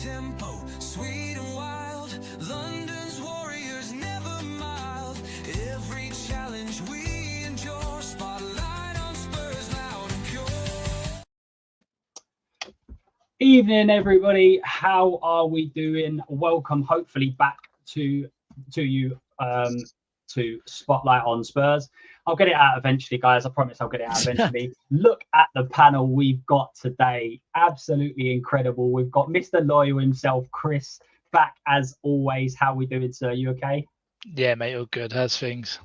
tempo, sweet and wild. London's warriors never mild. Every challenge we endure. Spotlight on Spurs, loud and pure. Evening, everybody. How are we doing? Welcome, hopefully, back to you to Spotlight on Spurs. I'll get it out eventually, guys. I promise I'll get it out eventually. Look at the panel we've got today. Absolutely incredible. We've got Mr. Loyal himself, Chris, back as always. How are we doing, sir? You okay? Yeah, mate, all good. How's things?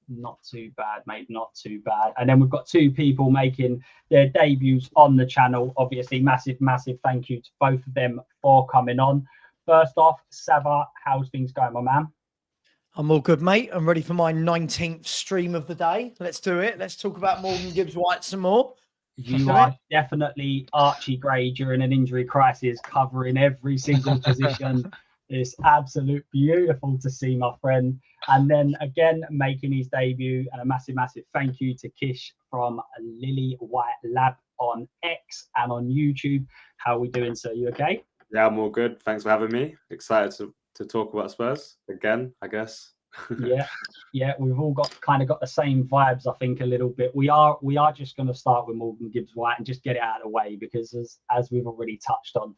Not too bad, mate. Not too bad. And then we've got two people making their debuts on the channel. Obviously, massive thank you to both of them for coming on. First off, Sava, how's things going, my man? I'm all good, mate. I'm ready for my 19th stream of the day. Let's do it. Let's talk about Morgan Gibbs-White some more. You are definitely Archie Gray during an injury crisis, covering every single position. It's absolute beautiful to see, my friend. And then again, making his debut, and a massive thank you to Kish from Lily White Lab on X and on YouTube. How are we doing, sir? You okay? Yeah, I'm all good. Thanks for having me. Excited to talk about Spurs again, I guess. yeah, we've all got the same vibes, I think, a little bit. We are just going to start with Morgan Gibbs-White and just get it out of the way, because as we've already touched on,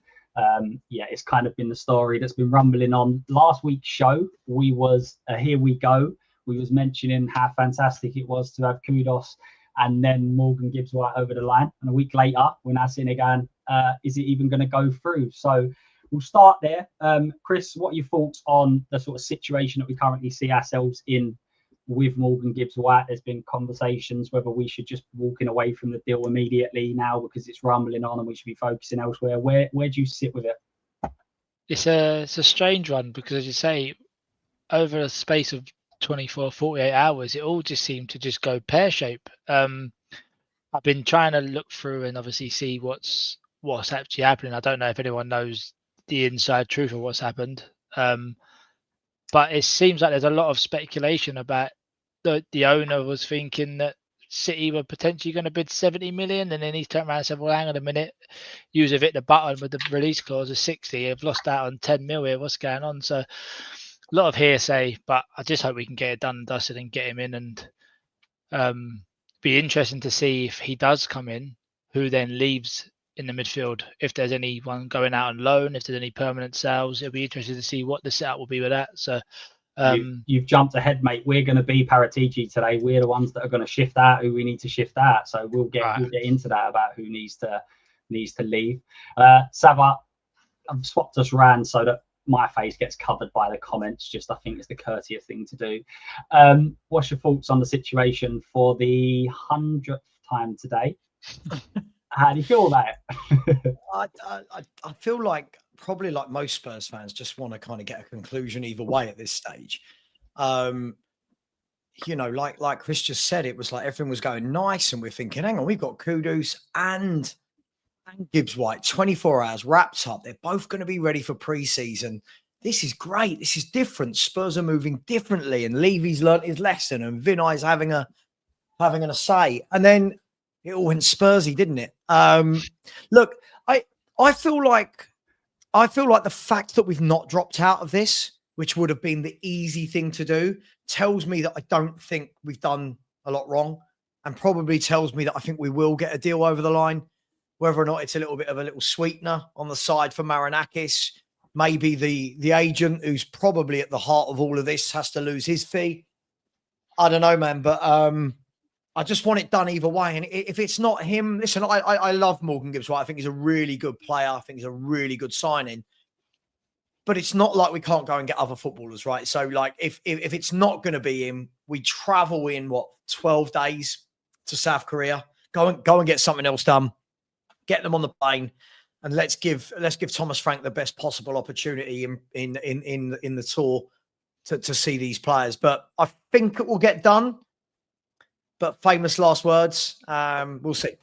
it's kind of been the story that's been rumbling on. Last week's show, we was here we go. We was mentioning how fantastic it was to have Kudos and then Morgan Gibbs-White over the line. And a week later, we're now sitting again, is it even going to go through? So we'll start there. Chris, what are your thoughts on the sort of situation that we currently see ourselves in with Morgan Gibbs-White? There's been conversations whether we should just be walking away from the deal immediately now because it's rumbling on and we should be focusing elsewhere. Where do you sit with it? It's a strange one because, as you say, over a space of 24, 48 hours, it all just seemed to just go pear-shaped. I've been trying to look through and obviously see what's actually happening. I don't know if anyone knows the inside truth of what's happened. But it seems like there's a lot of speculation about the owner was thinking that City were potentially going to bid 70 million, and then he's turned around and said, well, hang on a minute, you have hit the button with the release clause of 60. I've lost out on 10 mil here. What's going on? So a lot of hearsay, but I just hope we can get it done and dusted and get him in, and be interesting to see if he does come in, who then leaves in the midfield. If there's anyone going out on loan, if there's any permanent sales, it'll be interesting to see what the setup will be with that. So you've jumped ahead, mate. We're going to be Paratici today. We're the ones that are going to shift out who we need to shift out. So we'll get into that about who needs to leave. Sava, I've swapped us round so that my face gets covered by the comments. Just I think it's the courteous thing to do. What's your thoughts on the situation for the 100th time today? How do you feel about it? I feel like probably like most Spurs fans just want to kind of get a conclusion either way at this stage. Like Chris just said, it was like everything was going nice and we're thinking, hang on, we've got Kudus and Gibbs-White 24 hours wrapped up. They're both going to be ready for pre-season. This is great. This is different. Spurs are moving differently, and Levy's learnt his lesson, and Vinay's having a say. And then it all went Spursy, didn't it? Look, I feel like the fact that we've not dropped out of this, which would have been the easy thing to do, tells me that I don't think we've done a lot wrong, and probably tells me that I think we will get a deal over the line. Whether or not it's a little sweetener on the side for Marinakis, maybe the agent who's probably at the heart of all of this has to lose his fee. I don't know, man, but I just want it done either way. And if it's not him, listen, I love Morgan Gibbs-White. I think he's a really good player. I think he's a really good signing. But it's not like we can't go and get other footballers, right? So, like, if it's not going to be him, we travel in, 12 days to South Korea. Go and get something else done. Get them on the plane, and let's give Thomas Frank the best possible opportunity in the tour to see these players. But I think it will get done. But famous last words. We'll see.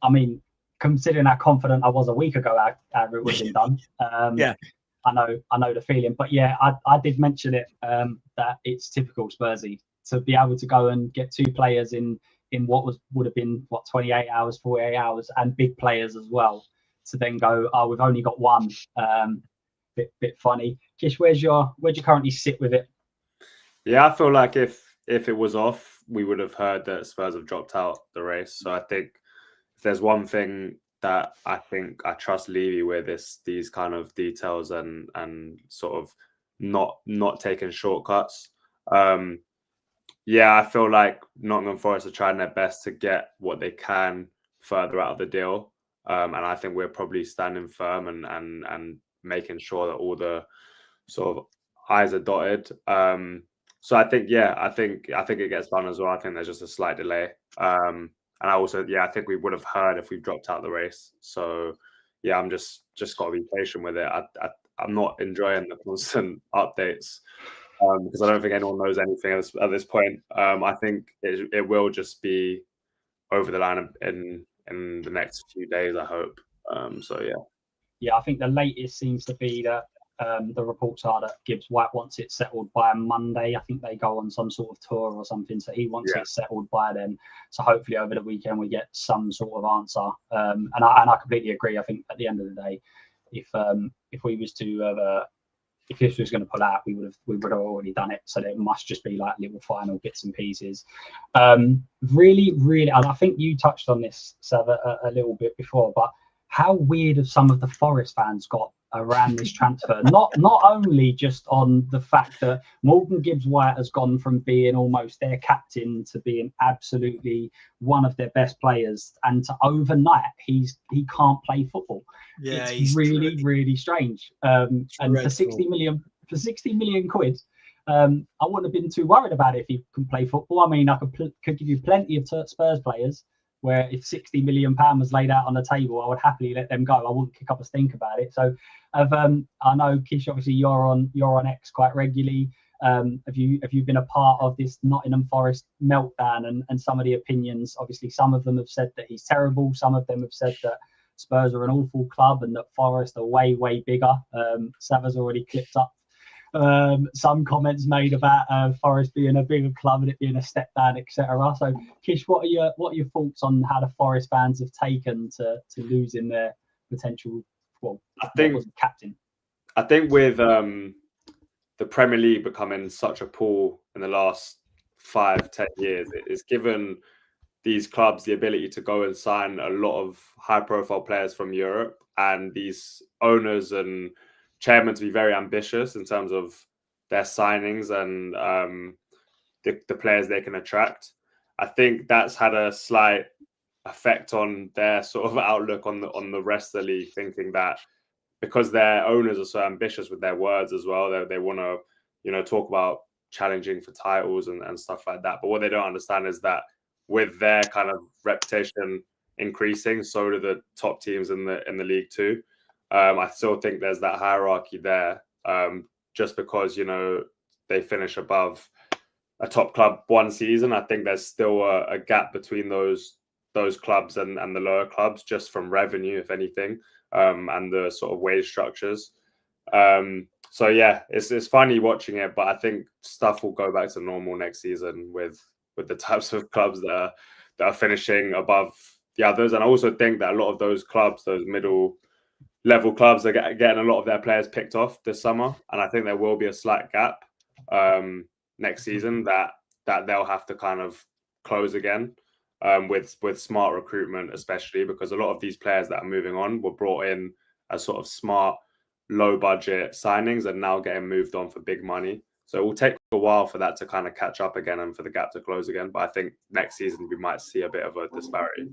I mean, considering how confident I was a week ago, how it was done. Yeah, I know the feeling. But yeah, I did mention it that it's typical Spursy to be able to go and get two players in what would have been 28 hours, 48 hours, and big players as well, to then go, oh, we've only got one. Bit funny. Kish, where'd you currently sit with it? Yeah, I feel like if it was off, we would have heard that Spurs have dropped out the race. So I think if there's one thing that I think I trust Levy with, is these kind of details and sort of not taking shortcuts. Yeah, I feel like Nottingham Forest are trying their best to get what they can further out of the deal. And I think we're probably standing firm and making sure that all the sort of I's are dotted. So I think, I think it gets done as well. I think there's just a slight delay. And I also, I think we would have heard if we've dropped out the race. So yeah, I'm just got to be patient with it. I'm not enjoying the constant updates because I don't think anyone knows anything at this point. I think it will just be over the line in the next few days, I hope. So yeah. Yeah, I think the latest seems to be that the reports are that Gibbs White wants it settled by Monday. I think they go on some sort of tour or something, so he wants it settled by then. So hopefully over the weekend we get some sort of answer. And I completely agree. I think at the end of the day, if we was to have if this was going to pull out, we would have already done it. So it must just be like little final bits and pieces. Really, and I think you touched on this, Sav, a little bit before, but how weird have some of the Forest fans got around this transfer? Not only just on the fact that Morgan Gibbs White has gone from being almost their captain to being absolutely one of their best players, and to overnight he can't play football. Yeah, it's really strange. And for 60 million quid, I wouldn't have been too worried about it if he can play football. I mean, I could give you plenty of Spurs players where if 60 million pound was laid out on the table, I would happily let them go. I wouldn't kick up a stink about it. So I know, Kish, obviously you're on X quite regularly. Have you been a part of this Nottingham Forest meltdown and some of the opinions? Obviously, some of them have said that he's terrible. Some of them have said that Spurs are an awful club and that Forest are way bigger. Sav has already clipped up some comments made about Forest being a bigger club and it being a step down, etc. So, Kish, what are your thoughts on how the Forest fans have taken to losing their potential? Well, captain. I think with the Premier League becoming such a pool in the last 5-10 years, it's given these clubs the ability to go and sign a lot of high-profile players from Europe, and these owners and chairman to be very ambitious in terms of their signings and the players they can attract. I think that's had a slight effect on their sort of outlook on the rest of the league, thinking that because their owners are so ambitious with their words as well, they want to talk about challenging for titles and stuff like that. But what they don't understand is that with their kind of reputation increasing, so do the top teams in the league too. I still think there's that hierarchy there. Just because they finish above a top club one season, I think there's still a gap between those clubs and the lower clubs, just from revenue, if anything, and the sort of wage structures. So yeah, it's funny watching it, but I think stuff will go back to normal next season with the types of clubs that are finishing above the others. And I also think that a lot of those clubs, those middle level clubs, are getting a lot of their players picked off this summer, and I think there will be a slight gap next season that they'll have to kind of close again with smart recruitment, especially because a lot of these players that are moving on were brought in as sort of smart, low budget signings and now getting moved on for big money. So it will take a while for that to kind of catch up again and for the gap to close again. But I think next season we might see a bit of a disparity.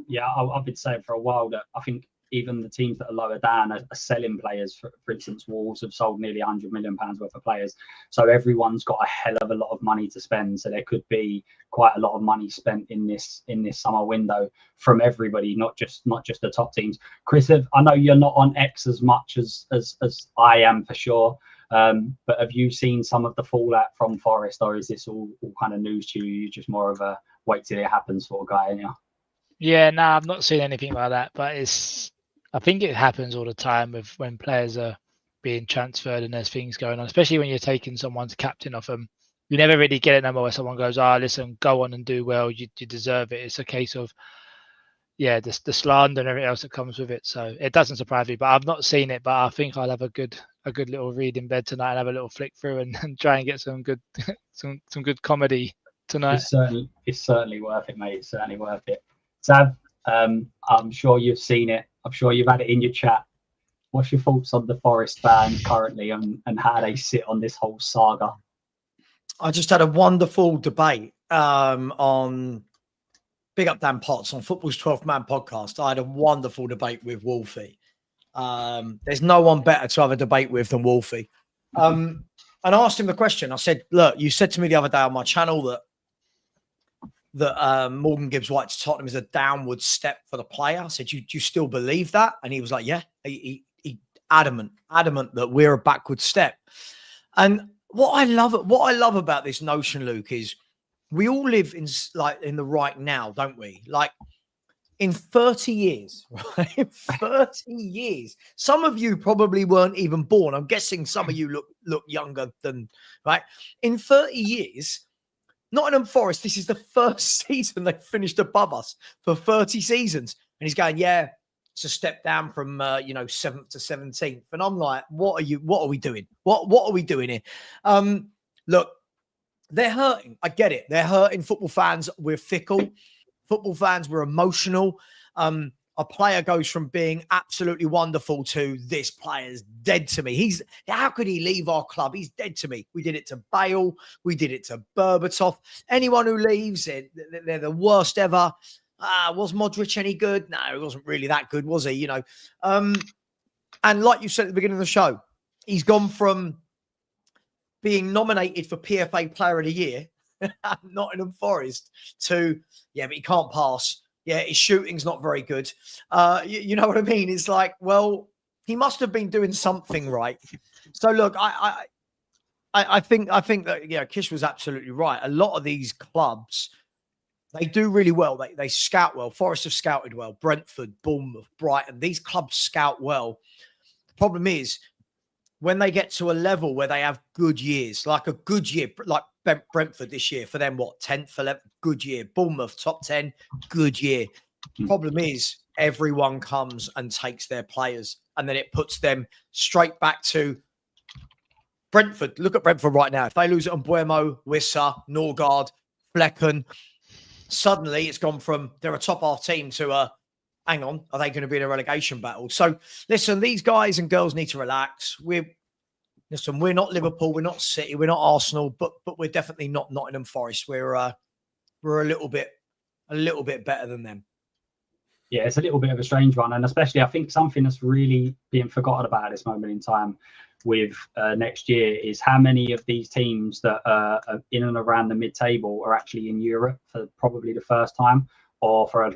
Yeah, I've been saying for a while that I think even the teams that are lower down are selling players. For instance, Wolves have sold nearly £100 million worth of players. So everyone's got a hell of a lot of money to spend. So there could be quite a lot of money spent in this summer window from everybody, not just the top teams. Chris, I know you're not on X as much as I am for sure. But have you seen some of the fallout from Forest, or is this all kind of news to you? You're just more of a wait till it happens sort of guy, aren't you? Yeah, no, I've not seen anything like that, but I think it happens all the time when players are being transferred and there's things going on, especially when you're taking someone's captain off them. You never really get it no more where someone goes, listen, go on and do well, you deserve it. It's a case of yeah, the slander and everything else that comes with it. So it doesn't surprise me. But I've not seen it. But I think I'll have a good little read in bed tonight and have a little flick through and try and get some good some good comedy tonight. It's certainly worth it, mate. It's certainly worth it. Sav, I'm sure you've seen it. I'm sure you've had it in your chat. What's your thoughts on the Forest fans currently and how they sit on this whole saga? I just had a wonderful debate on Big Up Dan Potts on Football's 12th Man podcast. I had a wonderful debate with Wolfie. There's no one better to have a debate with than Wolfie. And I asked him the question. I said, look, you said to me the other day on my channel that Morgan Gibbs-White to Tottenham is a downward step for the player. I said, do you still believe that? And he was like, yeah, he adamant that we're a backward step. And what I love about this notion, Luke, is we all live in the right now, don't we? Like in 30 years, right? 30 years. Some of you probably weren't even born. I'm guessing some of you look younger than, right? In 30 years, Nottingham Forest, this is the first season they've finished above us for 30 seasons. And he's going, yeah, it's a step down from 7th to 17th. And I'm like, what are we doing? What are we doing here? Look, they're hurting. I get it. They're hurting. Football fans, we're fickle. Football fans, we're emotional. A player goes from being absolutely wonderful to this player's dead to me. How could he leave our club? He's dead to me. We did it to Bale. We did it to Berbatov. Anyone who leaves, they're the worst ever. Was Modric any good? No, he wasn't really that good, was he? And like you said at the beginning of the show, he's gone from being nominated for PFA Player of the Year at Nottingham Forest to, yeah, but he can't pass. Yeah, his shooting's not very good. You know what I mean? It's like, well, he must have been doing something right. So look, I think that Kish was absolutely right. A lot of these clubs, they do really well. They scout well. Forest have scouted well. Brentford, Bournemouth, Brighton. These clubs scout well. The problem is when they get to a level where they have good years, like a good year, like Brentford this year, for them, 10th, 11th, good year. Bournemouth, top 10, good year. Problem is everyone comes and takes their players and then it puts them straight back to Brentford. Look at Brentford right now. If they lose it on Buemo, Wissa, Norgard, Flecken, suddenly it's gone from they're a top half team to hang on, are they going to be in a relegation battle? So listen, these guys and girls need to relax. We're not Liverpool, we're not City, we're not Arsenal, but we're definitely not Nottingham Forest. We're a little bit better than them. Yeah, it's a little bit of a strange one, and especially I think something that's really being forgotten about at this moment in time with next year is how many of these teams that are in and around the mid-table are actually in Europe for probably the first time, or for a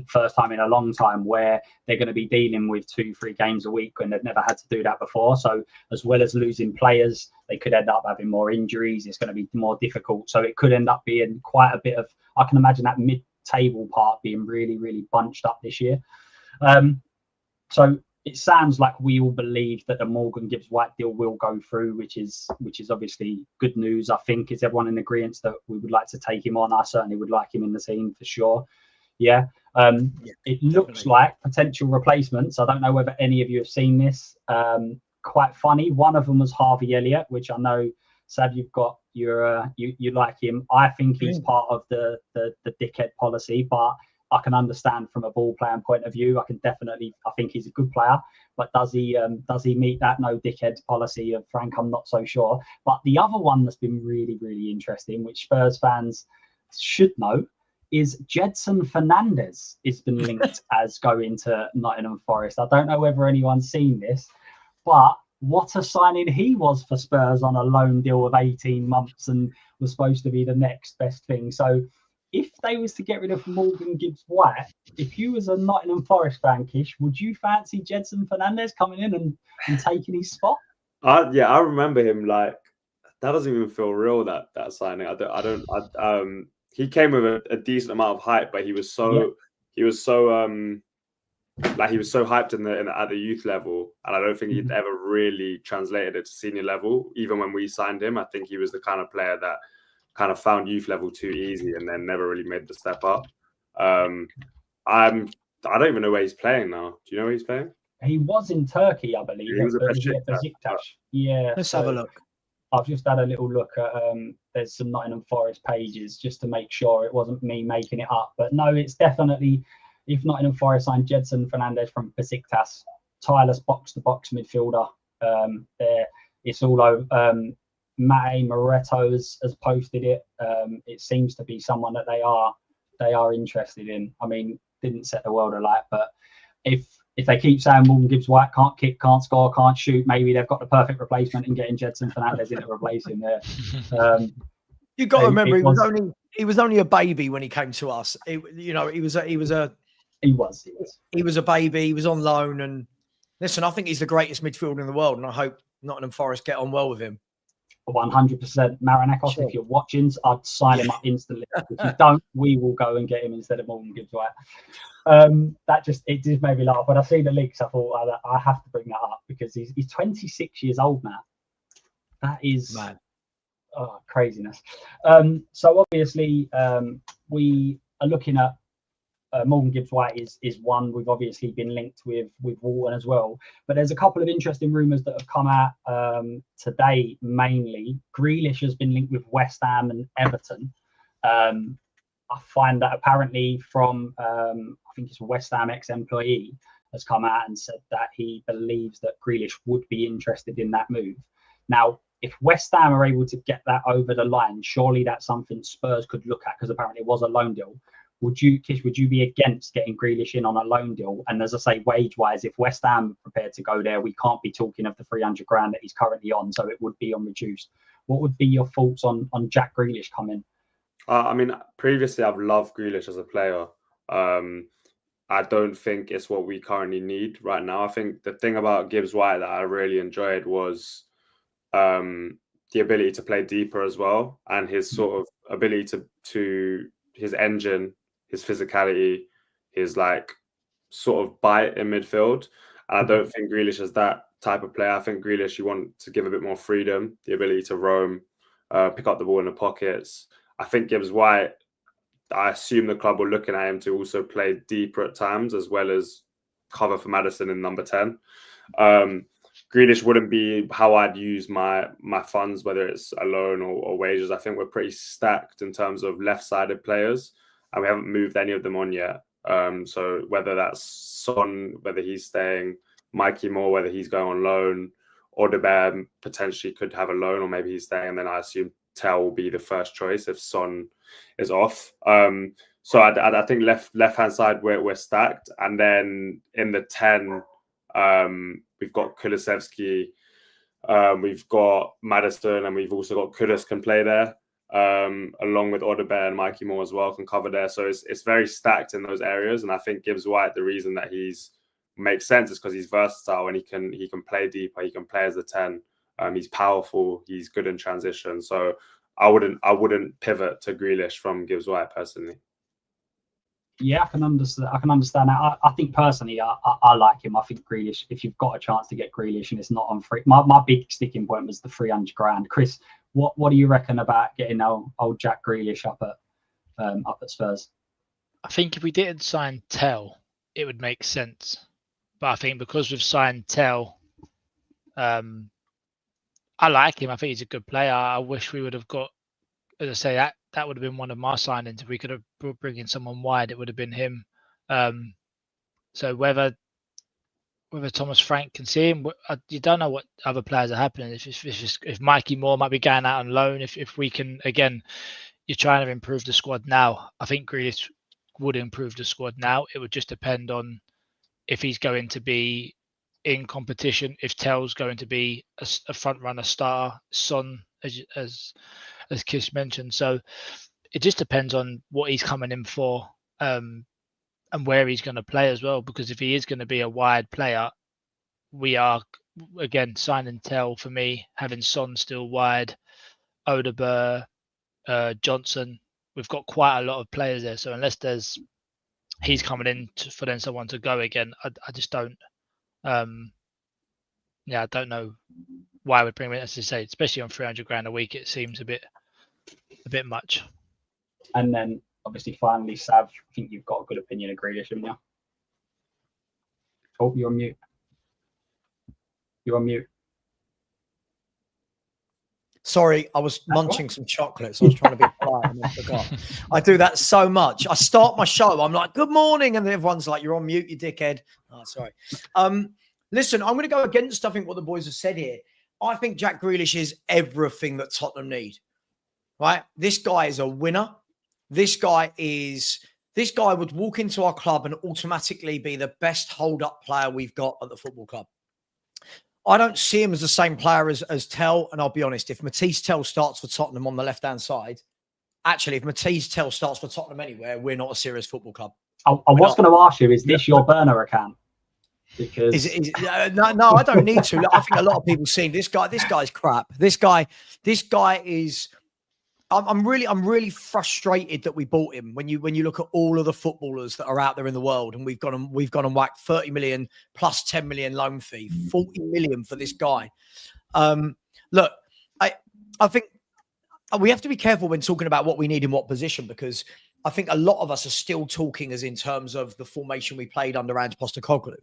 first time in a long time, where they're going to be dealing with 2-3 games a week when they've never had to do that before. So as well as losing players, they could end up having more injuries. It's going to be more difficult. So it could end up being quite a bit of, I can imagine that mid-table part being really, really bunched up this year. So it sounds like we all believe that the Morgan Gibbs-White deal will go through, which is obviously good news. I think, is everyone in agreement that we would like to take him on? I certainly would like him in the team for sure. Yeah. It looks like potential replacements. I don't know whether any of you have seen this. Quite funny. One of them was Harvey Elliott, which I know, Sav, you've got you like him. I think he's part of the dickhead policy, but I can understand from a ball playing point of view. I think he's a good player, but does he meet that no dickhead policy of Frank? I'm not so sure. But the other one that's been really, really interesting, which Spurs fans should know, is Jedson Fernandez has been linked as going to Nottingham Forest. I don't know whether anyone's seen this, but what a signing he was for Spurs on a loan deal of 18 months and was supposed to be the next best thing. So if they was to get rid of Morgan Gibbs-White, if you was a Nottingham Forest fan, Kish, would you fancy Jedson Fernandez coming in and taking his spot? Yeah, I remember him. Like, that doesn't even feel real, that signing. He came with a decent amount of hype, but he was so hyped at the youth level, and I don't think he'd ever really translated it to senior level. Even when we signed him, I think he was the kind of player that kind of found youth level too easy and then never really made the step up. I'm I don't even know where he's playing now. Do you know where he's playing? He was in Turkey, I believe. He was at Is he at Besiktas? Yeah. Let's have a look. I've just had a little look at there's some Nottingham Forest pages just to make sure it wasn't me making it up. But no, it's definitely, if Nottingham Forest signed Jedson Fernandez from Besiktas, tireless box-to-box midfielder. It's all over. Mate Moretto has posted it. It seems to be someone that they are interested in. I mean, didn't set the world alight, but if they keep saying Morgan Gibbs-White can't kick, can't score, can't shoot, maybe they've got the perfect replacement in getting Jedson Fernandez in to replace him there. You've got to remember, he was only a baby when he came to us. He was a baby. He was on loan, and listen, I think he's the greatest midfielder in the world, and I hope Nottingham Forest get on well with him. 100%. Marinakos, sure. If you're watching, I'd sign him up instantly. If you don't, we will go and get him instead of Morgan Gibbs-White. It just made me laugh. When I see the leaks, I thought I have to bring that up because he's 26 years old now. That is craziness. So obviously, we are looking at Morgan Gibbs-White is one. We've obviously been linked with Walton as well. But there's a couple of interesting rumours that have come out today, mainly. Grealish has been linked with West Ham and Everton. I find that apparently from, I think it's a West Ham ex-employee, has come out and said that he believes that Grealish would be interested in that move. Now, if West Ham are able to get that over the line, surely that's something Spurs could look at because apparently it was a loan deal. Would you be against getting Grealish in on a loan deal? And as I say, wage-wise, if West Ham are prepared to go there, we can't be talking of the 300 grand that he's currently on, so it would be on reduced. What would be your thoughts on Jack Grealish coming? I mean, previously I've loved Grealish as a player. I don't think it's what we currently need right now. I think the thing about Gibbs-White that I really enjoyed was the ability to play deeper as well, and his sort of ability to his engine, his physicality, his like sort of bite in midfield. And I don't think Grealish is that type of player. I think Grealish, you want to give a bit more freedom, the ability to roam, pick up the ball in the pockets. I think Gibbs-White, I assume the club were looking at him to also play deeper at times, as well as cover for Maddison in number 10. Grealish wouldn't be how I'd use my funds, whether it's a loan or wages. I think we're pretty stacked in terms of left-sided players, and we haven't moved any of them on yet. So whether that's Son, whether he's staying, Mikey Moore, whether he's going on loan, Odegaard potentially could have a loan, or maybe he's staying, and then I assume Tell will be the first choice if Son is off. So I think left-hand side we're stacked, and then in the 10, we've got Kulusevski, we've got Maddison, and we've also got Kudus can play there, along with Odegaard and Mikey Moore as well can cover there. So it's very stacked in those areas, and I think Gibbs-White, the reason that makes sense is because he's versatile and he can play deeper, he can play as a 10. He's powerful, he's good in transition. So I wouldn't pivot to Grealish from Gibbs-White personally. Yeah, I can understand that. I think personally, I like him. I think Grealish, if you've got a chance to get Grealish and it's not on free, my big sticking point was the 300 grand. Chris, what do you reckon about getting old Jack Grealish up at Spurs? I think if we didn't sign Tell, it would make sense. But I think because we've signed Tell, I like him. I think he's a good player. I wish we would have got, as I say, that would have been one of my signings. If we could have brought in someone wide, it would have been him. So whether Thomas Frank can see him, you don't know what other players are happening. If Mikey Moore might be going out on loan, if we can, again, you're trying to improve the squad now. I think Grealish would improve the squad now. It would just depend on if he's going to be in competition, if Tell's going to be a front runner star, Son, as Kish mentioned. So it just depends on what he's coming in for, and where he's going to play as well. Because if he is going to be a wide player, we are, again, signing Tell for me, having Son still wide, Odegaard, Johnson. We've got quite a lot of players there. So unless he's coming in for then someone to go again, I just don't. I don't know why we'd bring him in, as I say, especially on 300 grand a week. It seems a bit much. And then obviously finally, Sav, I think you've got a good opinion of Grealish, haven't you? Oh, you're on mute. You're on mute. Sorry, I was munching some chocolates. I was trying to be quiet and I forgot. I do that so much. I start my show. I'm like, good morning. And then everyone's like, you're on mute, you dickhead. Oh, sorry. Listen, I'm going to go against, I think, what the boys have said here. I think Jack Grealish is everything that Tottenham need, right? This guy is a winner. This guy would walk into our club and automatically be the best hold-up player we've got at the football club. I don't see him as the same player as Tell. And I'll be honest, if Matisse Tell starts for Tottenham on the left-hand side, actually, if Matisse Tell starts for Tottenham anywhere, we're not a serious football club. I was going to ask you, is this your burner account? Because no, I don't need to. I think a lot of people seen this guy. This guy's crap. This guy is. I'm really frustrated that we bought him. When you look at all of the footballers that are out there in the world, and we've gone and whacked 30 million plus 10 million loan fee, 40 million for this guy. Look, I think we have to be careful when talking about what we need in what position, because I think a lot of us are still talking as in terms of the formation we played under Ange Postecoglou.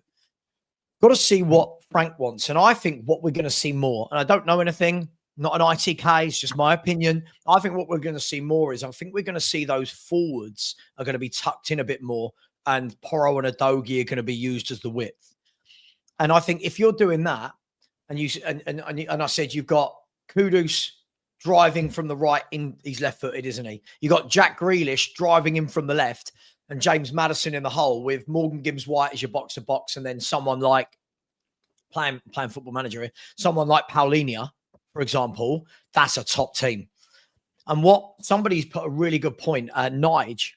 Got to see what Frank wants, and I think what we're going to see more. And I don't know anything. Not an ITK, it's just my opinion. I think what we're going to see more is I think we're going to see those forwards are going to be tucked in a bit more, and Porro and Udogie are going to be used as the width. And I think if you're doing that, and I said you've got Kudus driving from the right, he's left-footed, isn't he? You got Jack Grealish driving in from the left, and James Maddison in the hole with Morgan Gibbs-White as your box-to-box, and then someone like playing Football Manager here, someone like Paulinho, for example. That's a top team. And what somebody's put a really good point, Nige.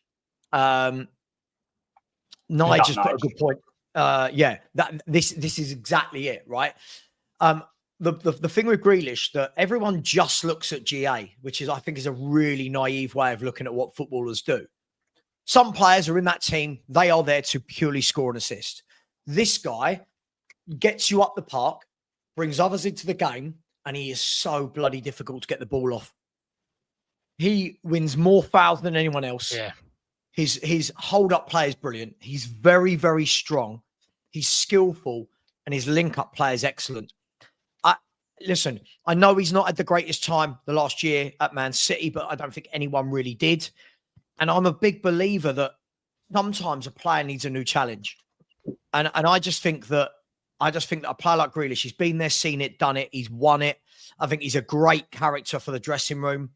Nige has put a good point. This is exactly it, right? The thing with Grealish, that everyone just looks at GA, which is, I think, is a really naive way of looking at what footballers do. Some players are in that team, they are there to purely score and assist. This guy gets you up the park, brings others into the game, and he is so bloody difficult to get the ball off. He wins more fouls than anyone else. Yeah. His hold-up play is brilliant. He's very, very strong. He's skillful, and his link-up play is excellent. Listen, I know he's not had the greatest time the last year at Man City, but I don't think anyone really did. And I'm a big believer that sometimes a player needs a new challenge. And I just think that a player like Grealish, he's been there, seen it, done it, he's won it. I think he's a great character for the dressing room.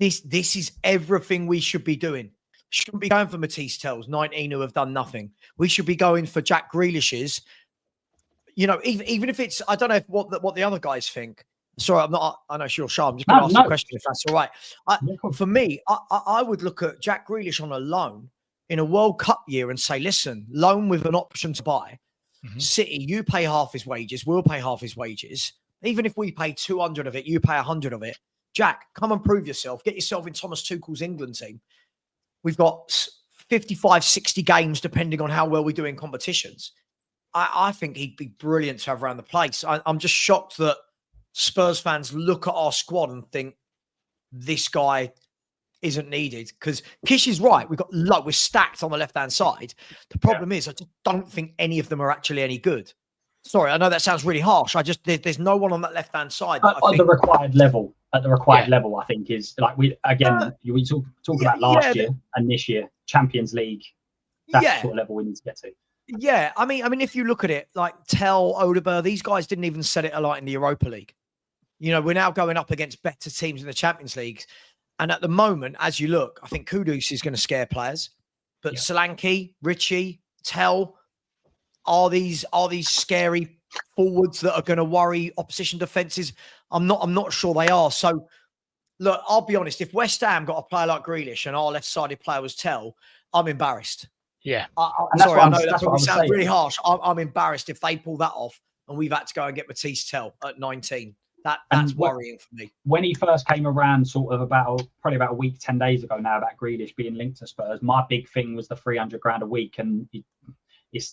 This is everything we should be doing. Shouldn't be going for Matisse Tells, 19 who have done nothing. We should be going for Jack Grealish's. You know, even if it's, I don't know what the other guys think. Sorry, I know you're sharp. I'm just going to ask you a question if that's all right. For me, I would look at Jack Grealish on a loan in a World Cup year and say, listen, loan with an option to buy. Mm-hmm. City, you pay half his wages, we'll pay half his wages. Even if we pay 200 of it, you pay 100 of it. Jack, come and prove yourself. Get yourself in Thomas Tuchel's England team. We've got 55, 60 games, depending on how well we do in competitions. I think he'd be brilliant to have around the place. I'm just shocked that Spurs fans look at our squad and think this guy isn't needed, because Kish is right. We're stacked on the left-hand side. The problem is I just don't think any of them are actually any good. Sorry, I know that sounds really harsh. There's no one on that left-hand side. At the required level, I think is like we talk about last year and this year, Champions League. That's the sort of level we need to get to. Yeah, I mean, if you look at it, like Tell, Odegaard, these guys didn't even set it alight in the Europa League. You know, we're now going up against better teams in the Champions League. And at the moment, as you look, I think Kudus is going to scare players. But Solanke, Richie, Tell, are these scary forwards that are going to worry opposition defences? I'm not sure they are. So, look, I'll be honest. If West Ham got a player like Grealish and our left-sided player was Tell, I'm embarrassed. Yeah. Sorry, I know that probably sounds really harsh. I'm embarrassed if they pull that off and we've had to go and get Matisse Tell at 19. That's worrying for me. When he first came around, sort of probably about a week, 10 days ago now, about Grealish being linked to Spurs, my big thing was the 300 grand a week. And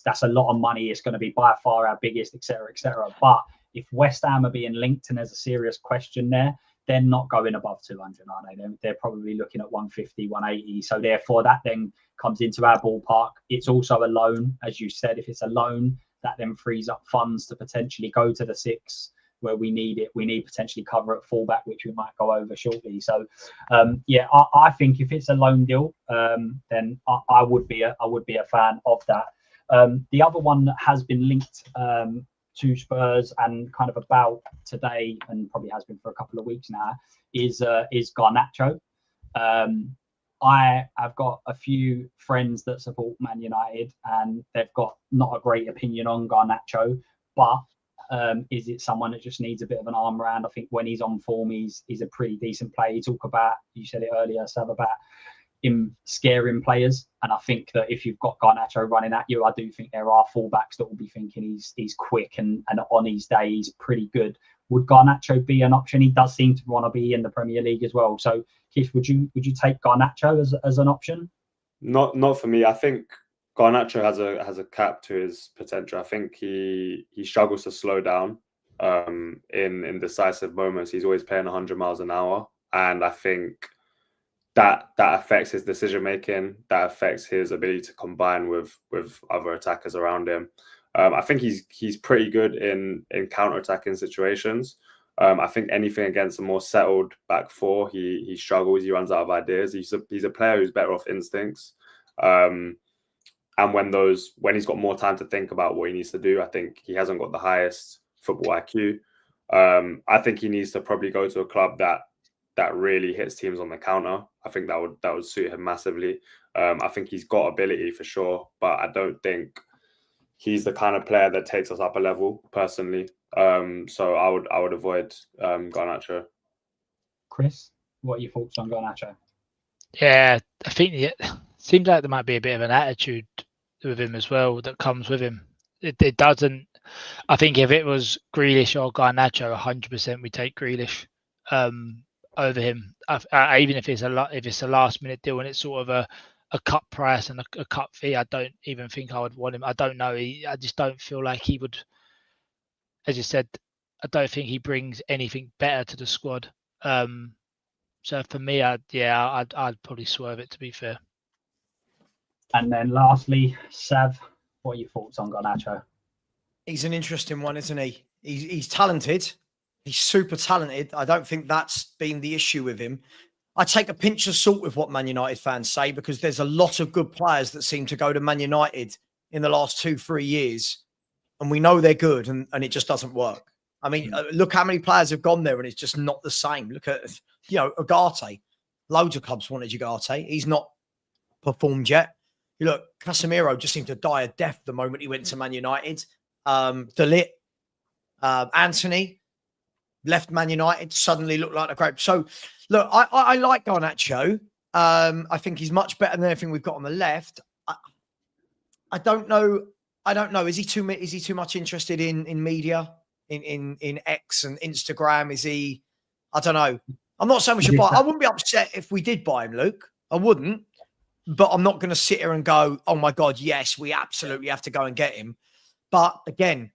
that's a lot of money. It's going to be by far our biggest, et cetera, et cetera. But if West Ham are being linked and there's a serious question there, they're not going above 200, are they? They're probably looking at 150, 180. So therefore, that then comes into our ballpark. It's also a loan, as you said. If it's a loan, that then frees up funds to potentially go to the 6 where we need it. We need potentially cover at fullback, which we might go over shortly. So, I think if it's a loan deal, then I would be a fan of that. The other one that has been linked to Spurs and kind of about today, and probably has been for a couple of weeks now, is Garnacho. I have got a few friends that support Man United, and they've got not a great opinion on Garnacho, but is it someone that just needs a bit of an arm round? I think when he's on form, he's a pretty decent player. You talk about, you said it earlier, Sav, about him scaring players, and I think that if you've got Garnacho running at you, I do think there are fullbacks that will be thinking he's quick and on his day he's pretty good. Would Garnacho be an option? He does seem to want to be in the Premier League as well. So, Keith, would you take Garnacho as an option? Not for me. I think Garnacho has a cap to his potential. I think he struggles to slow down in decisive moments. He's always playing 100 miles an hour, and I think that affects his decision making. That affects his ability to combine with other attackers around him. I think he's pretty good in counter-attacking situations. I think anything against a more settled back four, he struggles. He runs out of ideas. He's a player who's better off instincts. And when he's got more time to think about what he needs to do, I think he hasn't got the highest football IQ. I think he needs to probably go to a club that really hits teams on the counter. I think that would suit him massively. I think he's got ability for sure, but I don't think he's the kind of player that takes us up a level personally. So I would avoid Garnacho. Chris, what are your thoughts on Garnacho? Yeah, I think it seems like there might be a bit of an attitude with him as well that comes with him. It doesn't. I think if it was Grealish or Garnacho, 100% we take Grealish over him. Even if it's a last minute deal and it's sort of a cut price and a cut fee, I don't even think I would want him. I don't know. I just don't feel like he would. As you said, I don't think he brings anything better to the squad. So for me, I'd probably swerve it, to be fair. And then lastly, Sav, what are your thoughts on Garnacho? He's an interesting one, isn't he? He's talented. He's super talented. I don't think that's been the issue with him. I take a pinch of salt with what Man United fans say, because there's a lot of good players that seem to go to Man United in the last 2-3 years. And we know they're good, and it just doesn't work. I mean, look how many players have gone there and it's just not the same. Look at, Ugarte. Loads of clubs wanted Ugarte. He's not performed yet. You look, Casemiro just seemed to die a death the moment he went to Man United. De Ligt, Anthony left Man United, suddenly looked like a great. So, look, I like Garnacho. I think he's much better than anything we've got on the left. I don't know. Is he too much interested in media, in X and Instagram? Is he? I don't know. I'm not saying we should buy. I wouldn't be upset if we did buy him, Luke. I wouldn't. But I'm not going to sit here and go, oh my God, yes, we absolutely have to go and get him. But again,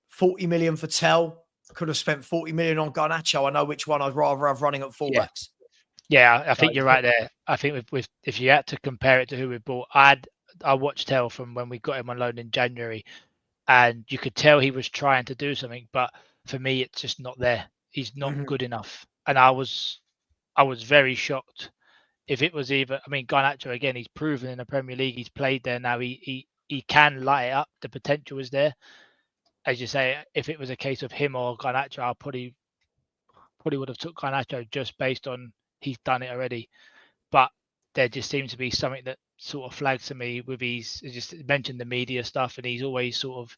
40 million for Tell. Could have spent 40 million on Garnacho. I know which one I'd rather have running at fullbacks. Yeah, I think you're right there. I think with if you had to compare it to who we bought, I watched Tell from when we got him on loan in January, and you could tell he was trying to do something, but for me, it's just not there. He's not good enough, and I was very shocked. If it was Garnacho, again, he's proven in the Premier League, he's played there now. He can light it up. The potential is there. As you say, if it was a case of him or Garnacho, I probably would have took Garnacho just based on he's done it already. But there just seems to be something that sort of flags to me with just mentioned the media stuff, and he's always sort of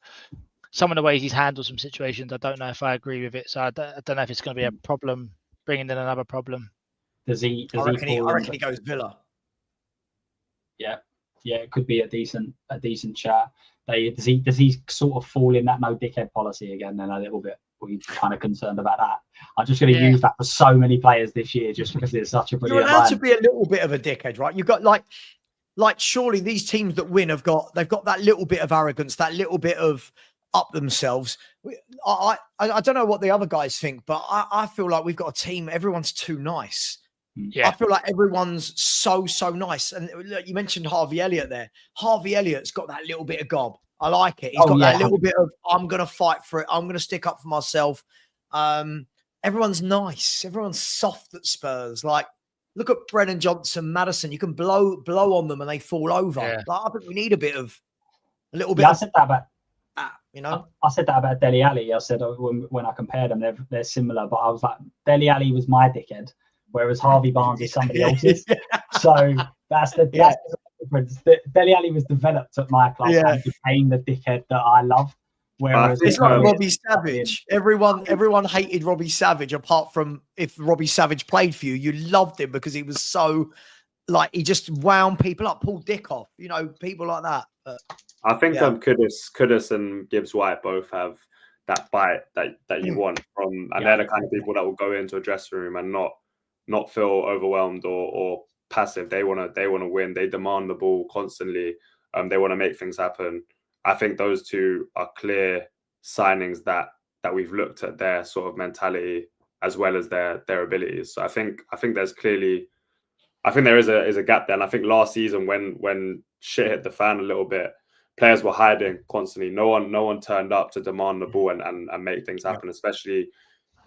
some of the ways he's handled some situations. I don't know if I agree with it, so I don't know if it's going to be a problem, bringing in another problem. I reckon he goes Villa. Yeah, it could be a decent chat. Does he sort of fall in that no dickhead policy again? Then a little bit. We're kind of concerned about that. I'm just going to use that for so many players this year, just because it's such a brilliant. You're allowed to be a little bit of a dickhead, right? You've got like surely these teams that win they've got that little bit of arrogance, that little bit of up themselves. I don't know what the other guys think, but I feel like we've got a team. Everyone's too nice. Yeah. I feel like everyone's so nice. And look, you mentioned Harvey Elliott there. Harvey Elliott's got that little bit of gob. I like it. He's got that little bit of, I'm going to fight for it. I'm going to stick up for myself. Everyone's nice. Everyone's soft at Spurs. Like, look at Brennan Johnson, Maddison. You can blow on them and they fall over. Yeah. Like, I think we need a little bit. Yeah, I said that about. You know, I said that about Dele Alli. I said when I compared them, they're similar, but I was like, Dele Alli was my dickhead, whereas Harvey Barnes is somebody else's. So that's the difference. Dele Alli was developed at my club and became the dickhead that I love. Whereas it's like Robbie Savage. Everyone hated Robbie Savage, apart from if Robbie Savage played for you, you loved him because he was so like he just wound people up, pulled dick off, you know, people like that. But, I think Kudus and Gibbs White both have that bite that you want from, and they're the kind of people that will go into a dressing room and not feel overwhelmed or passive. They want to win. They demand the ball constantly. They want to make things happen. I think those two are clear signings that we've looked at their sort of mentality as well as their abilities. So I think there's clearly, I think there is a gap there. And I think last season when shit hit the fan a little bit, players were hiding constantly. No one turned up to demand the ball and make things happen, especially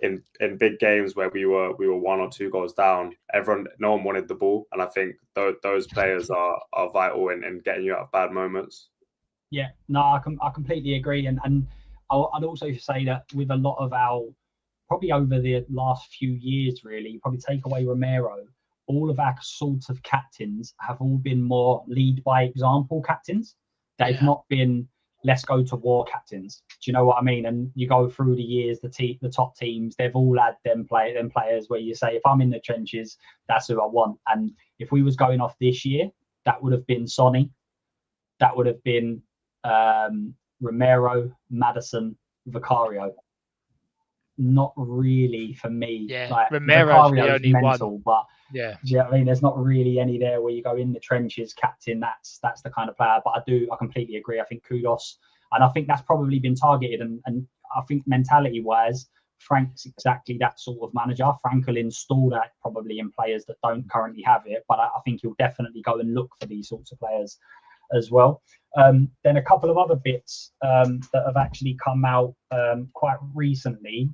in big games where we were 1 or 2 goals down. No one wanted the ball, and I think those players are vital in getting you out of bad moments. Yeah, no, I completely agree, and I'd also say that with a lot of our, probably over the last few years, really, you probably take away Romero, all of our sort of captains have all been more lead by example captains. They've not been let's go to war captains. Do you know what I mean? And you go through the years, the top teams, they've all had them players where you say, if I'm in the trenches, that's who I want. And if we was going off this year, that would have been Sonny, that would have been Romero, Maddison, Vicario. Not really for me. Yeah, like, Romero's the Vicario's only mental, one. But yeah, do you know what I mean? There's not really any there where you go in the trenches, captain. That's the kind of player. But I completely agree. I think Kudus, and I think that's probably been targeted. And I think mentality wise, Frank's exactly that sort of manager. Frank will install that probably in players that don't currently have it. But I think he'll definitely go and look for these sorts of players as well. Then a couple of other bits that have actually come out quite recently.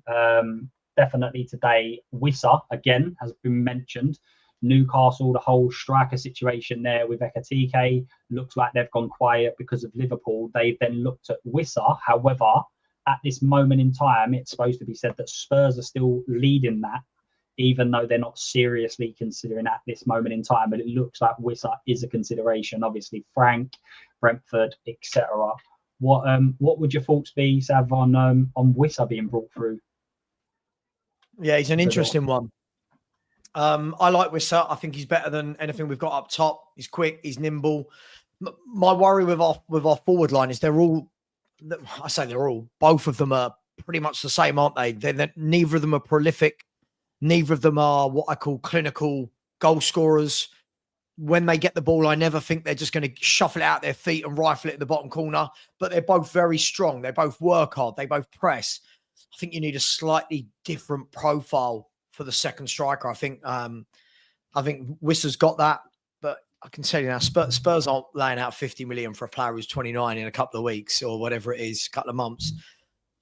Definitely today, Wissa again has been mentioned. Newcastle, the whole striker situation there with Ekatike looks like they've gone quiet because of Liverpool. They then looked at Wissa. However, at this moment in time, it's supposed to be said that Spurs are still leading that, even though they're not seriously considering at this moment in time. But it looks like Wissa is a consideration. Obviously, Frank, Brentford, etc. What would your thoughts be, Sav, on Wissa being brought through? Yeah, he's an interesting one. I like Wissa. I think he's better than anything we've got up top. He's quick. He's nimble. My worry with our forward line is both of them are pretty much the same, aren't they? Neither of them are prolific. Neither of them are what I call clinical goal scorers. When they get the ball, I never think they're just going to shuffle it out their feet and rifle it in the bottom corner. But they're both very strong. They both work hard. They both press. I think you need a slightly different profile for the second striker. I think Wissa's got that, but I can tell you now, Spurs aren't laying out 50 million for a player who's 29 in a couple of weeks or whatever it is, a couple of months.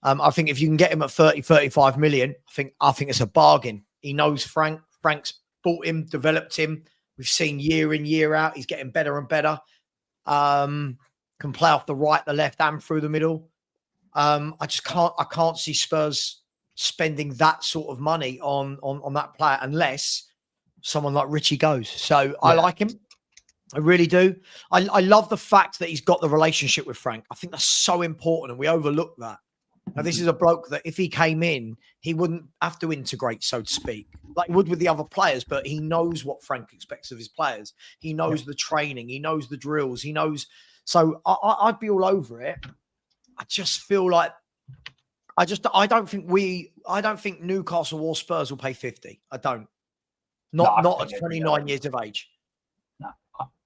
I think if you can get him at 30, 35 million, I think it's a bargain. He knows Frank. Frank's bought him, developed him. We've seen year in, year out. He's getting better and better. Can play off the right, the left, and through the middle. I can't see Spurs spending that sort of money on that player unless someone like Richie goes. So yeah. I like him. I really do. I love the fact that he's got the relationship with Frank. I think that's so important, and we overlook that. Now, this is a bloke that if he came in, he wouldn't have to integrate, so to speak, like he would with the other players, but he knows what Frank expects of his players. He knows the training. He knows the drills. He knows. So I'd be all over it. I just feel like I don't think Newcastle or Spurs will pay 50. I don't. Not at 29 years of age. No,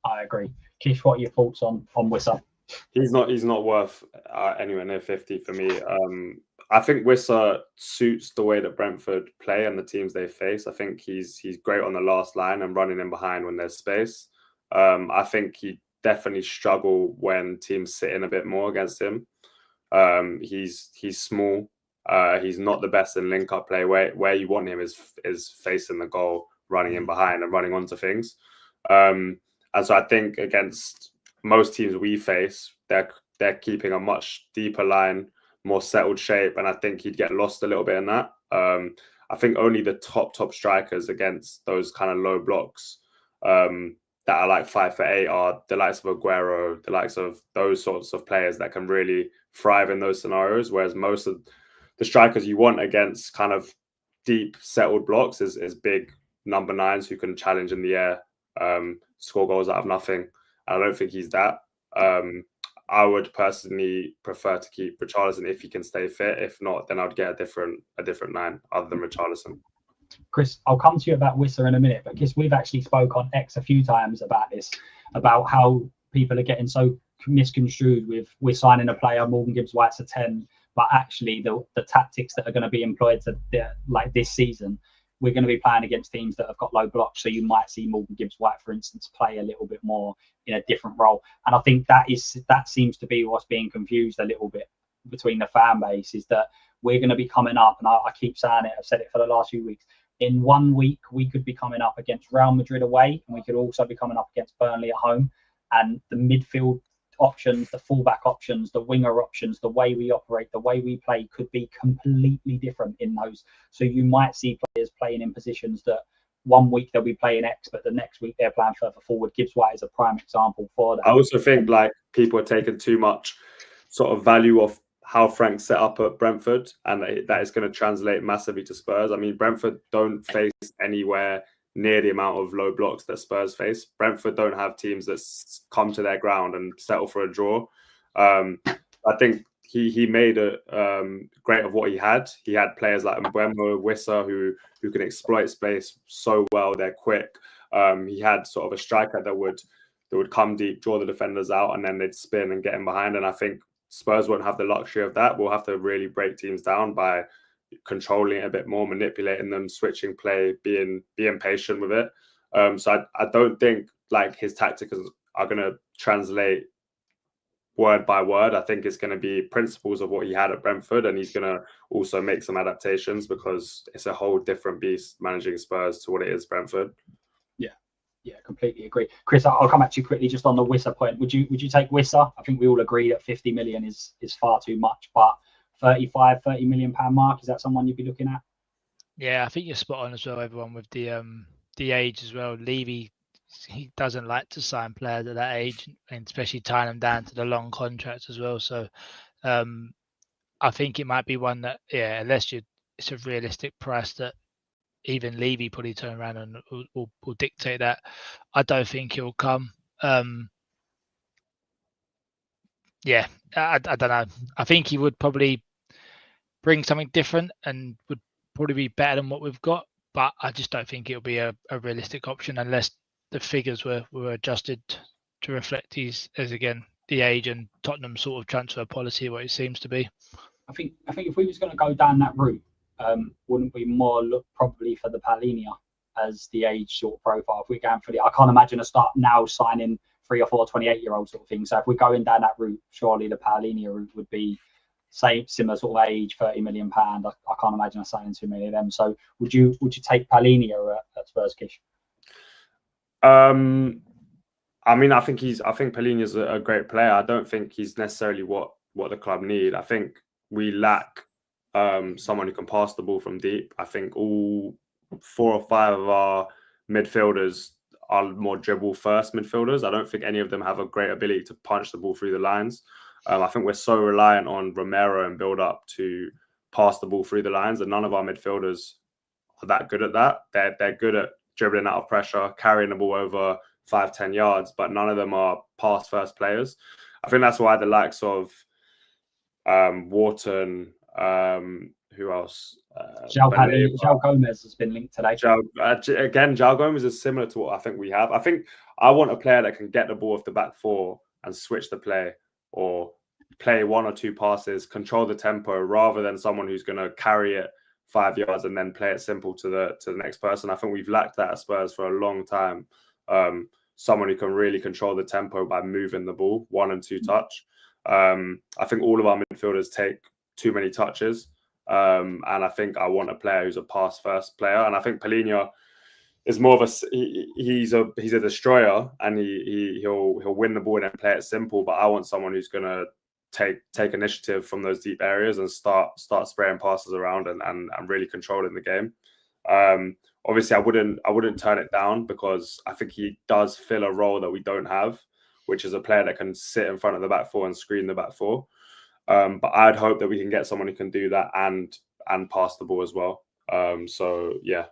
I agree. Kish, what are your thoughts on Wissa? He's not worth anywhere near 50 for me. I think Wissa suits the way that Brentford play and the teams they face. I think he's great on the last line and running in behind when there's space. I think he definitely struggle when teams sit in a bit more against him. He's small. He's not the best in link-up play. Where you want him is facing the goal, running in behind and running onto things. And so I think against most teams we face, they're keeping a much deeper line, more settled shape, and I think he'd get lost a little bit in that. I think only the top strikers against those kind of low blocks that are like 5'8" are the likes of Aguero, the likes of those sorts of players that can really thrive in those scenarios. Whereas most of the strikers you want against kind of deep settled blocks is big number 9s who can challenge in the air, score goals out of nothing. I don't think he's that. I would personally prefer to keep Richarlison if he can stay fit. If not, then I'd get a different 9 other than Richarlison. Chris, I'll come to you about Wissa in a minute, because we've actually spoke on X a few times about this, about how people are getting so misconstrued with we're signing a player, Morgan Gibbs-White's a 10, but actually the tactics that are going to be employed like this season, we're going to be playing against teams that have got low blocks. So you might see Morgan Gibbs-White, for instance, play a little bit more in a different role. And I think that seems to be what's being confused a little bit between the fan base, is that we're going to be coming up, and I keep saying it, I've said it for the last few weeks, in 1 week we could be coming up against Real Madrid away, and we could also be coming up against Burnley at home. And the midfield options, the fullback options, the winger options, the way we operate, the way we play could be completely different in those. So you might see players playing in positions that 1 week they'll be playing X, but the next week they're playing further forward. Gibbs-White is a prime example for that. I also think like people are taking too much sort of value off how Frank set up at Brentford, and that is going to translate massively to Spurs. I mean, Brentford don't face anywhere near the amount of low blocks that Spurs face. Brentford don't have teams that come to their ground and settle for a draw. I think he made a great of what he had. He had players like Mbeumo, Wissa, who can exploit space so well. They're quick. He had sort of a striker that would come deep, draw the defenders out, and then they'd spin and get in behind. And I think Spurs won't have the luxury of that. We'll have to really break teams down by controlling it a bit more, manipulating them, switching play, being patient with it. So I don't think like his tactics are going to translate word by word. I think it's going to be principles of what he had at Brentford, and he's going to also make some adaptations because it's a whole different beast managing Spurs to what it is Brentford. Yeah, completely agree. Chris, I'll come back to you quickly just on the Wissa point. Would you take Wissa? I think we all agree that 50 million is far too much, but 30 million pound mark, is that someone you'd be looking at? Yeah, I think you're spot on as well, everyone, with the age as well. Levy, he doesn't like to sign players at that age, and especially tying them down to the long contracts as well. So I think it might be one that, unless it's a realistic price that even Levy probably turn around and will dictate that, I don't think he'll come. I don't know. I think he would probably bring something different and would probably be better than what we've got, but I just don't think it'll be a realistic option unless the figures were adjusted to reflect his, as again, the age and Tottenham sort of transfer policy, what it seems to be. I think if we was going to go down that route, wouldn't we more look probably for the Palhinha as the age sort of profile? If we're going for I can't imagine a start now signing 3 or 4 28-year-old sort of thing. So if we're going down that route, surely the Palhinha route would be similar sort of age, 30 million pound. I can't imagine us signing too many of them. So would you take Palhinha at Spurs, Kish? I mean, I think Palhinha's a great player. I don't think he's necessarily what the club need. I think we lack someone who can pass the ball from deep. I think all 4 or 5 of our midfielders are more dribble first midfielders. I don't think any of them have a great ability to punch the ball through the lines. I think we're so reliant on Romero and build up to pass the ball through the lines, and none of our midfielders are that good at that. They're good at dribbling out of pressure, carrying the ball over 5-10 yards, but none of them are pass first players. I think that's why the likes of Wharton, who else? João Gomez has been linked today. João Gomez is similar to what I think we have. I think I want a player that can get the ball off the back 4 and switch the play. or play 1 or 2 passes, control the tempo, rather than someone who's going to carry it 5 yards and then play it simple to the next person. I think we've lacked that at Spurs for a long time. Someone who can really control the tempo by moving the ball 1 and 2 touch. I think all of our midfielders take too many touches. And I think I want a player who's a pass first player. And I think Palhinha is more of he's a destroyer, and he'll win the ball and play it simple. But I want someone who's going to take initiative from those deep areas and start spraying passes around and really controlling the game. Obviously, I wouldn't turn it down, because I think he does fill a role that we don't have, which is a player that can sit in front of the back four and screen the back four. But I'd hope that we can get someone who can do that and pass the ball as well. So yeah,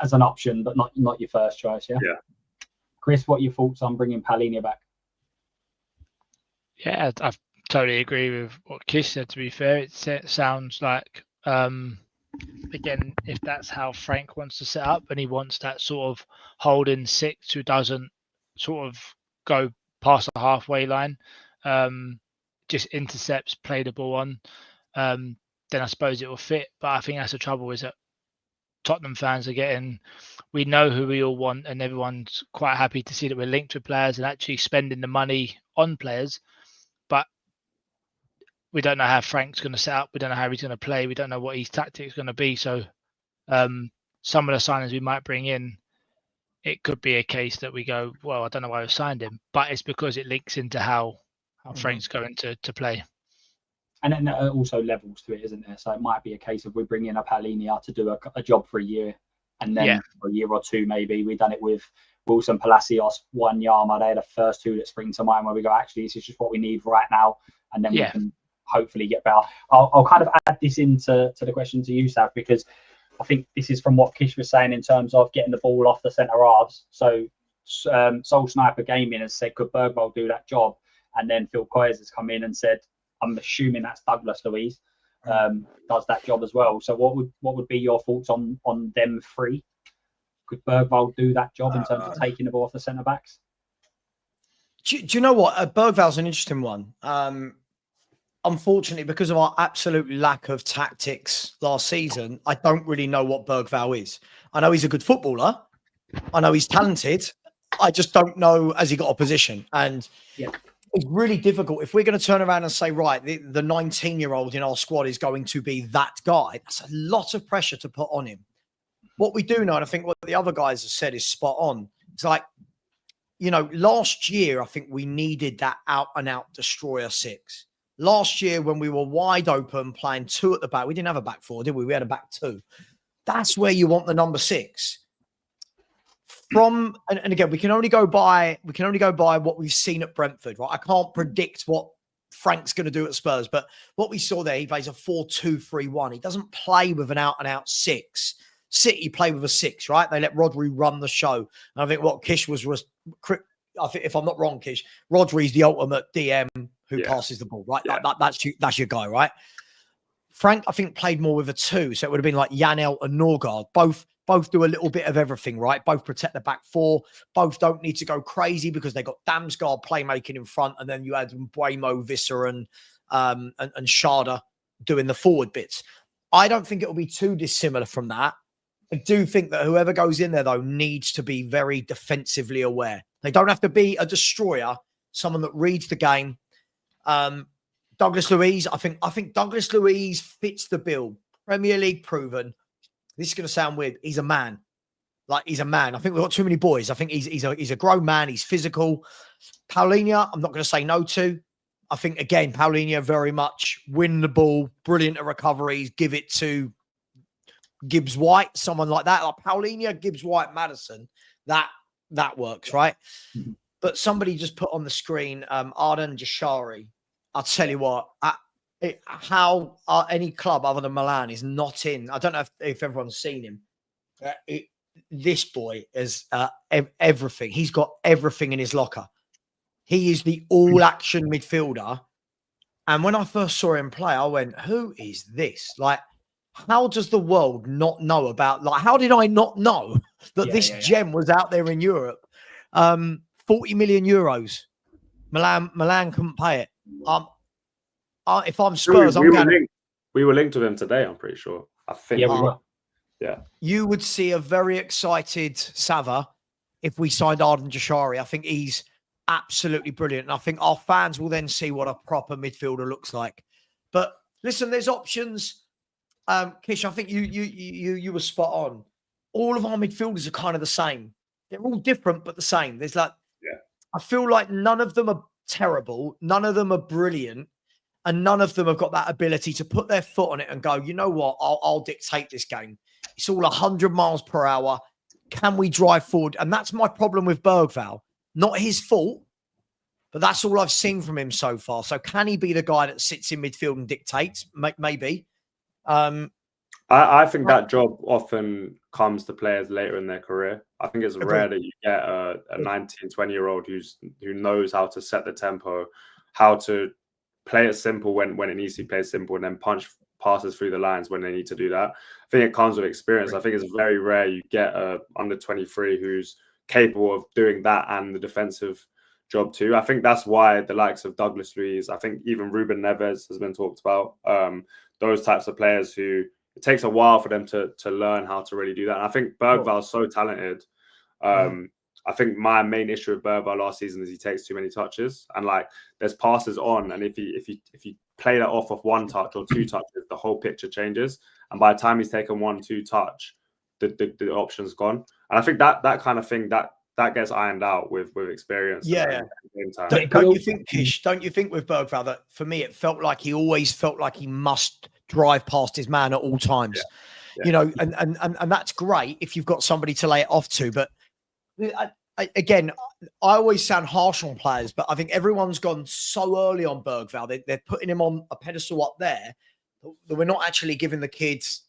as an option, but not your first choice. Yeah. Yeah. Chris, what are your thoughts on bringing Palhinha back? Yeah, I totally agree with what Kish said. To be fair, it sounds like again, if that's how Frank wants to set up, and he wants that sort of holding 6 who doesn't sort of go past the halfway line, just intercepts, play the ball on, then I suppose it will fit. But I think that's the trouble, is that Tottenham fans are getting, we know who we all want, and everyone's quite happy to see that we're linked with players and actually spending the money on players. But we don't know how Frank's going to set up. We don't know how he's going to play. We don't know what his tactics are going to be. So some of the signings we might bring in, it could be a case that we go, well, I don't know why we signed him, but it's because it links into how Frank's going to play. And then also levels to it, isn't there? So it might be a case of we bring in a Palhinha to do a job for a year, and then for a year or two, maybe. We've done it with Wilson, Palacios, Wanyama. They're the first two that spring to mind, where we go, actually, this is just what we need right now. And then we can hopefully get better. I'll kind of add this into the question to you, Sav, because I think this is from what Kish was saying in terms of getting the ball off the centre halves. So Soul Sniper Gaming has said, could Bergwall do that job? And then Phil Coyers has come in and said, I'm assuming that's Douglas Luiz, does that job as well. So what would be your thoughts on them three? Could Bergwall do that job in terms of taking the ball off the centre backs? Do you know what? Bergwall's an interesting one. Unfortunately, because of our absolute lack of tactics last season, I don't really know what Bergwall is. I know he's a good footballer. I know he's talented. I just don't know, has he got a position? And it's really difficult. If we're going to turn around and say, right, the 19-year-old in our squad is going to be that guy, that's a lot of pressure to put on him. What we do know, and I think what the other guys have said is spot on. It's like, you know, last year, I think we needed that out-and-out destroyer 6. Last year, when we were wide open, playing 2 at the back, we didn't have a back 4, did we? We had a back 2. That's where you want the number 6. And again, we can only go by what we've seen at Brentford, right? I can't predict what Frank's going to do at Spurs, but what we saw there, he plays a 4-2-3-1. He doesn't play with an out-and-out 6. City play with a 6, right? They let Rodri run the show. And I think what Kish was I think, if I'm not wrong, Kish, Rodri's the ultimate DM who passes the ball, right? Yeah. That's your guy, right? Frank, I think, played more with a 2, so it would have been like Janelt and Norgard. Both do a little bit of everything, right? Both protect the back 4. Both don't need to go crazy because they got Damsgaard playmaking in front, and then you had Buemo, Visser, and Sharda doing the forward bits. I don't think it will be too dissimilar from that. I do think that whoever goes in there, though, needs to be very defensively aware. They don't have to be a destroyer, someone that reads the game. Douglas Luiz, I think Douglas Luiz fits the bill. Premier League proven. This is going to sound weird. He's a man. Like, he's a man. I think we've got too many boys. I think he's a grown man. He's physical. Palhinha, I'm not going to say no to. I think, again, Palhinha very much win the ball, brilliant at recoveries, give it to Gibbs White, someone like that. Like Palhinha, Gibbs White, Maddison. That works, right? But somebody just put on the screen Arden Jashari. I'll tell you what, how any club other than Milan is not in. I don't know if everyone's seen him. This boy is everything. He's got everything in his locker. He is the all-action midfielder. And when I first saw him play, I went, who is this? Like, how does the world not know about, like, how did I not know that this gem was out there in Europe? 40 million euros. Milan couldn't pay it. If I'm Spurs, we were linked with him today. I'm pretty sure. I think. Yeah, we were. Yeah. You would see a very excited Sava if we signed Arden Jashari. I think he's absolutely brilliant. And I think our fans will then see what a proper midfielder looks like. But listen, there's options. Kish, I think you were spot on. All of our midfielders are kind of the same. They're all different, but the same. There's like, I feel like none of them are terrible. None of them are brilliant. And none of them have got that ability to put their foot on it and go, you know what, I'll dictate this game. It's all 100 miles per hour. Can we drive forward? And that's my problem with Bergvall. Not his fault, but that's all I've seen from him so far. So can he be the guy that sits in midfield and dictates? Maybe. I think that job often comes to players later in their career. I think it's rare that you get a 19, 20-year-old who knows how to set the tempo, how to play it simple when it needs to be played simple, and then punch passes through the lines when they need to do that. I think it comes with experience. I think it's very rare you get a under 23 who's capable of doing that and the defensive job too. I think that's why the likes of Douglas Luiz, I think even Ruben Neves has been talked about. Those types of players who it takes a while for them to learn how to really do that. And I think Bergvall's so talented. I think my main issue with Bergvall last season is he takes too many touches, and like there's passes on, and if you play that off of one touch or two touches, the whole picture changes. And by the time he's taken 1-2 touch, the option's gone. And I think that kind of thing that gets ironed out with experience. Yeah. Don't you think, Kish? Don't you think with Bergvall that for me it felt like he always felt like he must drive past his man at all times? Yeah. You know, and that's great if you've got somebody to lay it off to, but. Again, I always sound harsh on players, but I think everyone's gone so early on Bergvall. They're putting him on a pedestal up there that we're not actually giving the kids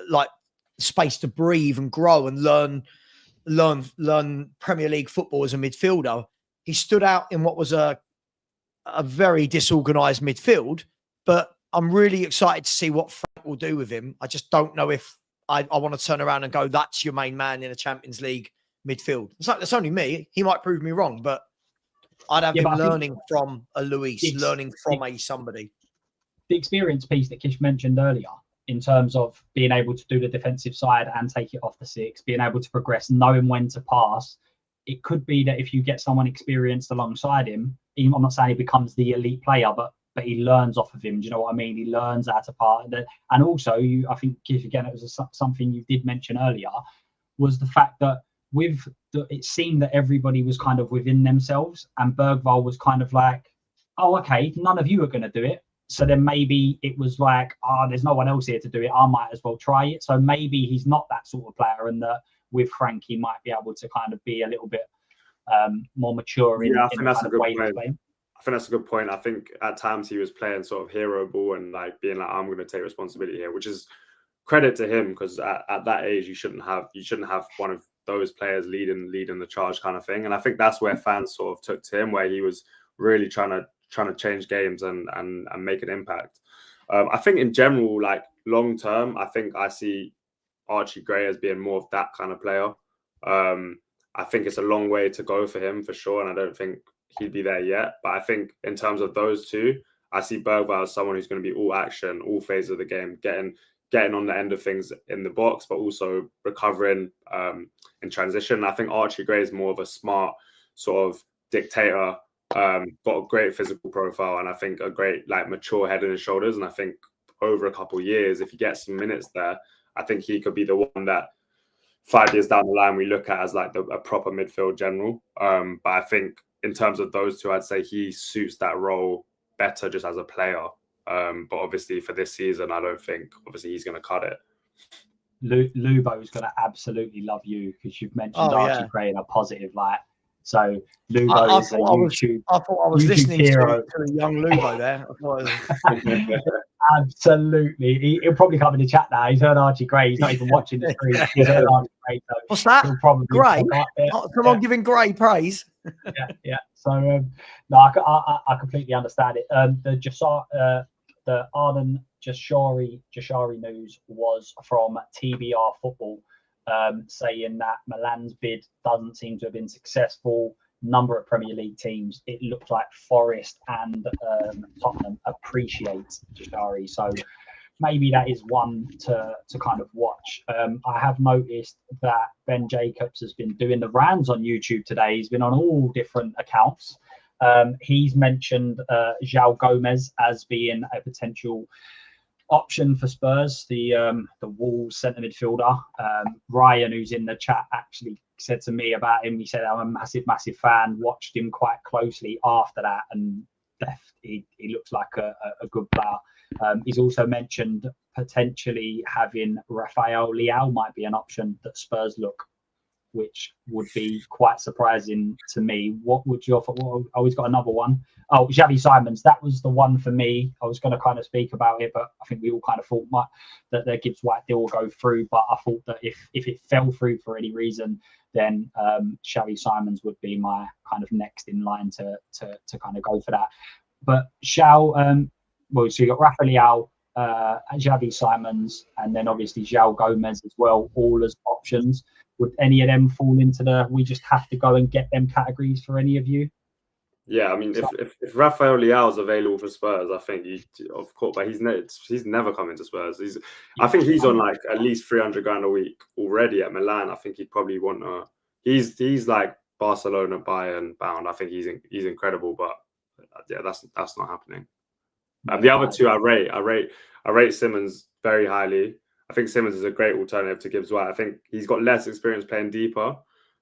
like space to breathe and grow and learn Premier League football as a midfielder. He stood out in what was a very disorganised midfield, but I'm really excited to see what Frank will do with him. I just don't know if I want to turn around and go, that's your main man in a Champions League midfield. It's like, that's only me. He might prove me wrong, but I'd have him learning from a Luis, learning from a somebody. The experience piece that Kish mentioned earlier, in terms of being able to do the defensive side and take it off the six, being able to progress, knowing when to pass, it could be that if you get someone experienced alongside him, I'm not saying he becomes the elite player, but he learns off of him. Do you know what I mean? He learns how to pass. And also, I think, Kish, again, it was something you did mention earlier, was the fact that it seemed that everybody was kind of within themselves, and Bergvall was kind of like, oh, okay, none of you are going to do it. So then maybe it was like, there's no one else here to do it. I might as well try it. So maybe he's not that sort of player, and that with Frank, he might be able to kind of be a little bit more mature in the kind of way he's playing. I think that's a good point. I think at times he was playing sort of hero ball and like being like, I'm going to take responsibility here, which is credit to him, because at that age you shouldn't have one of those players leading the charge kind of thing. And I think that's where fans sort of took to him, where he was really trying to change games and make an impact. I think in general, like long term, I think I see Archie Gray as being more of that kind of player. I think it's a long way to go for him for sure, and I don't think he'd be there yet. But I think in terms of those two, I see Bergvall as someone who's going to be all action, all phases of the game, getting on the end of things in the box, but also recovering in transition. I think Archie Gray is more of a smart sort of dictator, got a great physical profile, and I think a great like mature head on his shoulders. And I think over a couple of years, if he gets some minutes there, I think he could be the one that 5 years down the line we look at as like a proper midfield general. But I think in terms of those two, I'd say he suits that role better just as a player. But obviously for this season, I don't think obviously he's going to cut it. Lubo is going to absolutely love you, because you've mentioned Archie Gray in a positive light. So Lubo is a YouTube. I thought I was listening to a young Lubo there. Absolutely, he'll probably come in the chat now. He's heard Archie Gray. He's not even watching the screen. He's heard Archie Gray. So what's that? Gray? Someone giving Gray praise. Yeah. So no, I completely understand it. The Arden Jashari news was from TBR Football, saying that Milan's bid doesn't seem to have been successful. number of Premier League teams, it looked like Forest and Tottenham appreciate Jashari. So maybe that is one to kind of watch. I have noticed that Ben Jacobs has been doing the rounds on YouTube today. He's been on all different accounts. He's mentioned João Gomez as being a potential option for Spurs, the Wolves centre midfielder. Ryan, who's in the chat, actually said to me about him. He said, I'm a massive fan, watched him quite closely after that, and he looks like a good player. He's also mentioned potentially having Rafael Leao might be an option that Spurs look, which would be quite surprising to me. What would your... Oh, he's got another one. Oh, Xavi Simons. That was the one for me. I was going to kind of speak about it, but I think we all kind of thought that the Gibbs White deal will go through. But I thought that if it fell through for any reason, then Xavi Simons would be my kind of next in line to kind of go for that. But so you got Rafa Leao, Xavi Simons, and then obviously João Gomez as well, all as options. Would any of them fall into we just have to go and get them categories for any of you? Yeah, I mean, if Rafael Leao is available for Spurs, I think of course, but he's never coming to Spurs. I think he's on like at least 300 grand a week already at Milan. I think he'd probably want he's like Barcelona, Bayern bound. I think he's incredible, but yeah, that's not happening. The other two I rate Simmons very highly. I think Simmons is a great alternative to Gibbs White. I think he's got less experience playing deeper,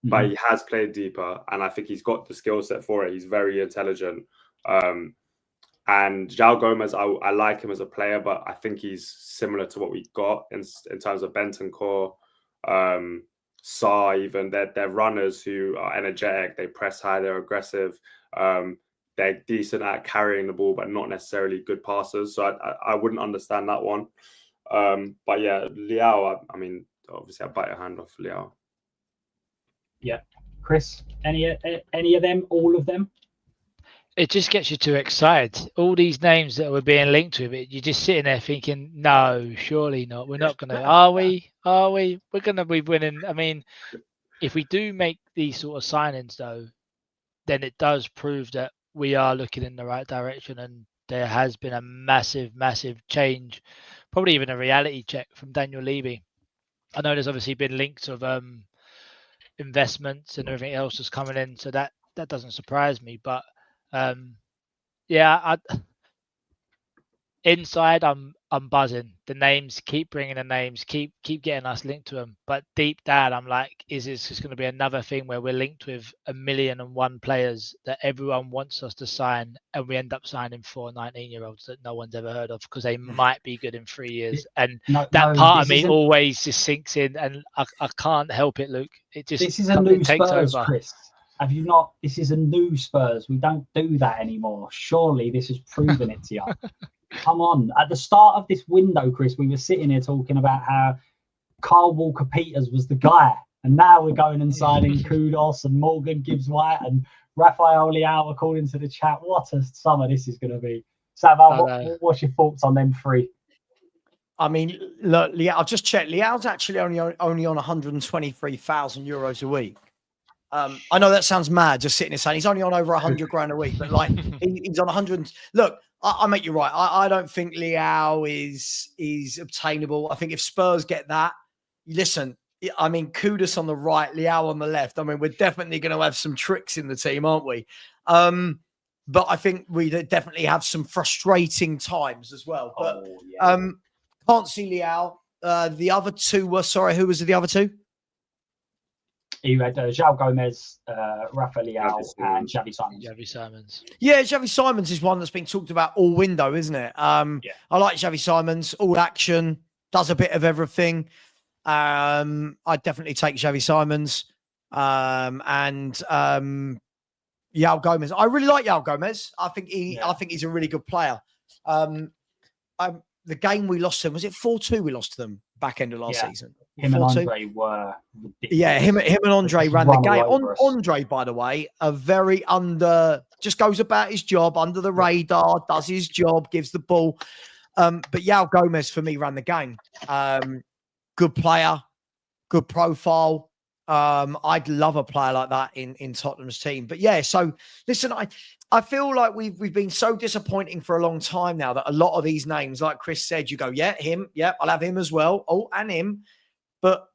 but he has played deeper, and I think he's got the skill set for it. He's very intelligent. And João Gomez, I like him as a player, but I think he's similar to what we got in terms of Bentancur, Sarr even. They're runners who are energetic, they press high, they're aggressive. They're decent at carrying the ball, but not necessarily good passers. So I wouldn't understand that one. But yeah, Leao, I mean, obviously I bite your hand off Leao. Yeah. Chris, any of them, all of them? It just gets you too excited. All these names that were being linked with it, you're just sitting there thinking, no, surely not. We're not going to, are we? We're going to be winning. I mean, if we do make these sort of signings though, then it does prove that we are looking in the right direction, and there has been a massive change, probably even a reality check from Daniel Levy. I know there's obviously been links of investments and everything else that's coming in, so that doesn't surprise me. But yeah, inside I'm buzzing. The names, keep bringing the names, keep getting us linked to them. But deep down, I'm like, is this just going to be another thing where we're linked with 1,000,001 players that everyone wants us to sign, and we end up signing 4 19-year-olds that no one's ever heard of because they might be good in 3 years? And part of me always just sinks in, and I can't help it, Luke. This is a new Spurs, Chris. Have you not? This is a new Spurs. We don't do that anymore. Surely this has proven it to you. Come on. At the start of this window, Chris, we were sitting here talking about how Kyle Walker-Peters was the guy. And now we're going and signing Kudus and Morgan Gibbs-White and Rafael Leao, according to the chat. What a summer this is going to be. Sam, what's your thoughts on them three? I mean, look, Leao, I've just checked. Leao's actually only on 123,000 euros a week. I know that sounds mad, just sitting there saying he's only on over 100 grand a week, but like he's on 100. Look, I make you right. I don't think Leao is obtainable. I think if Spurs get that, listen, I mean, Kudus on the right, Leao on the left. I mean, we're definitely going to have some tricks in the team, aren't we? But I think we definitely have some frustrating times as well. But can't see Leao. The other two were, sorry, who was the other two? You had João Gomez, Rafa Leao, and Xavi Simons. Xavi Simons. Yeah, Xavi Simons is one that's been talked about all window, isn't it? I like Xavi Simons, all action, does a bit of everything. I'd definitely take Xavi Simons and João Gomez. I really like João Gomez. I think he's a really good player. The game we lost to them, was it 4-2 we lost to them back end of last season? Him and Andre were ridiculous. Yeah, him and Andre ran the game. Andre, by the way, just goes about his job, under the radar, does his job, gives the ball. But João Gomez, for me, ran the game. Good player, good profile. I'd love a player like that in Tottenham's team. But yeah, so listen, I feel like we've been so disappointing for a long time now that a lot of these names, like Chris said, you go, yeah, him, yeah, I'll have him as well. Oh, and him. But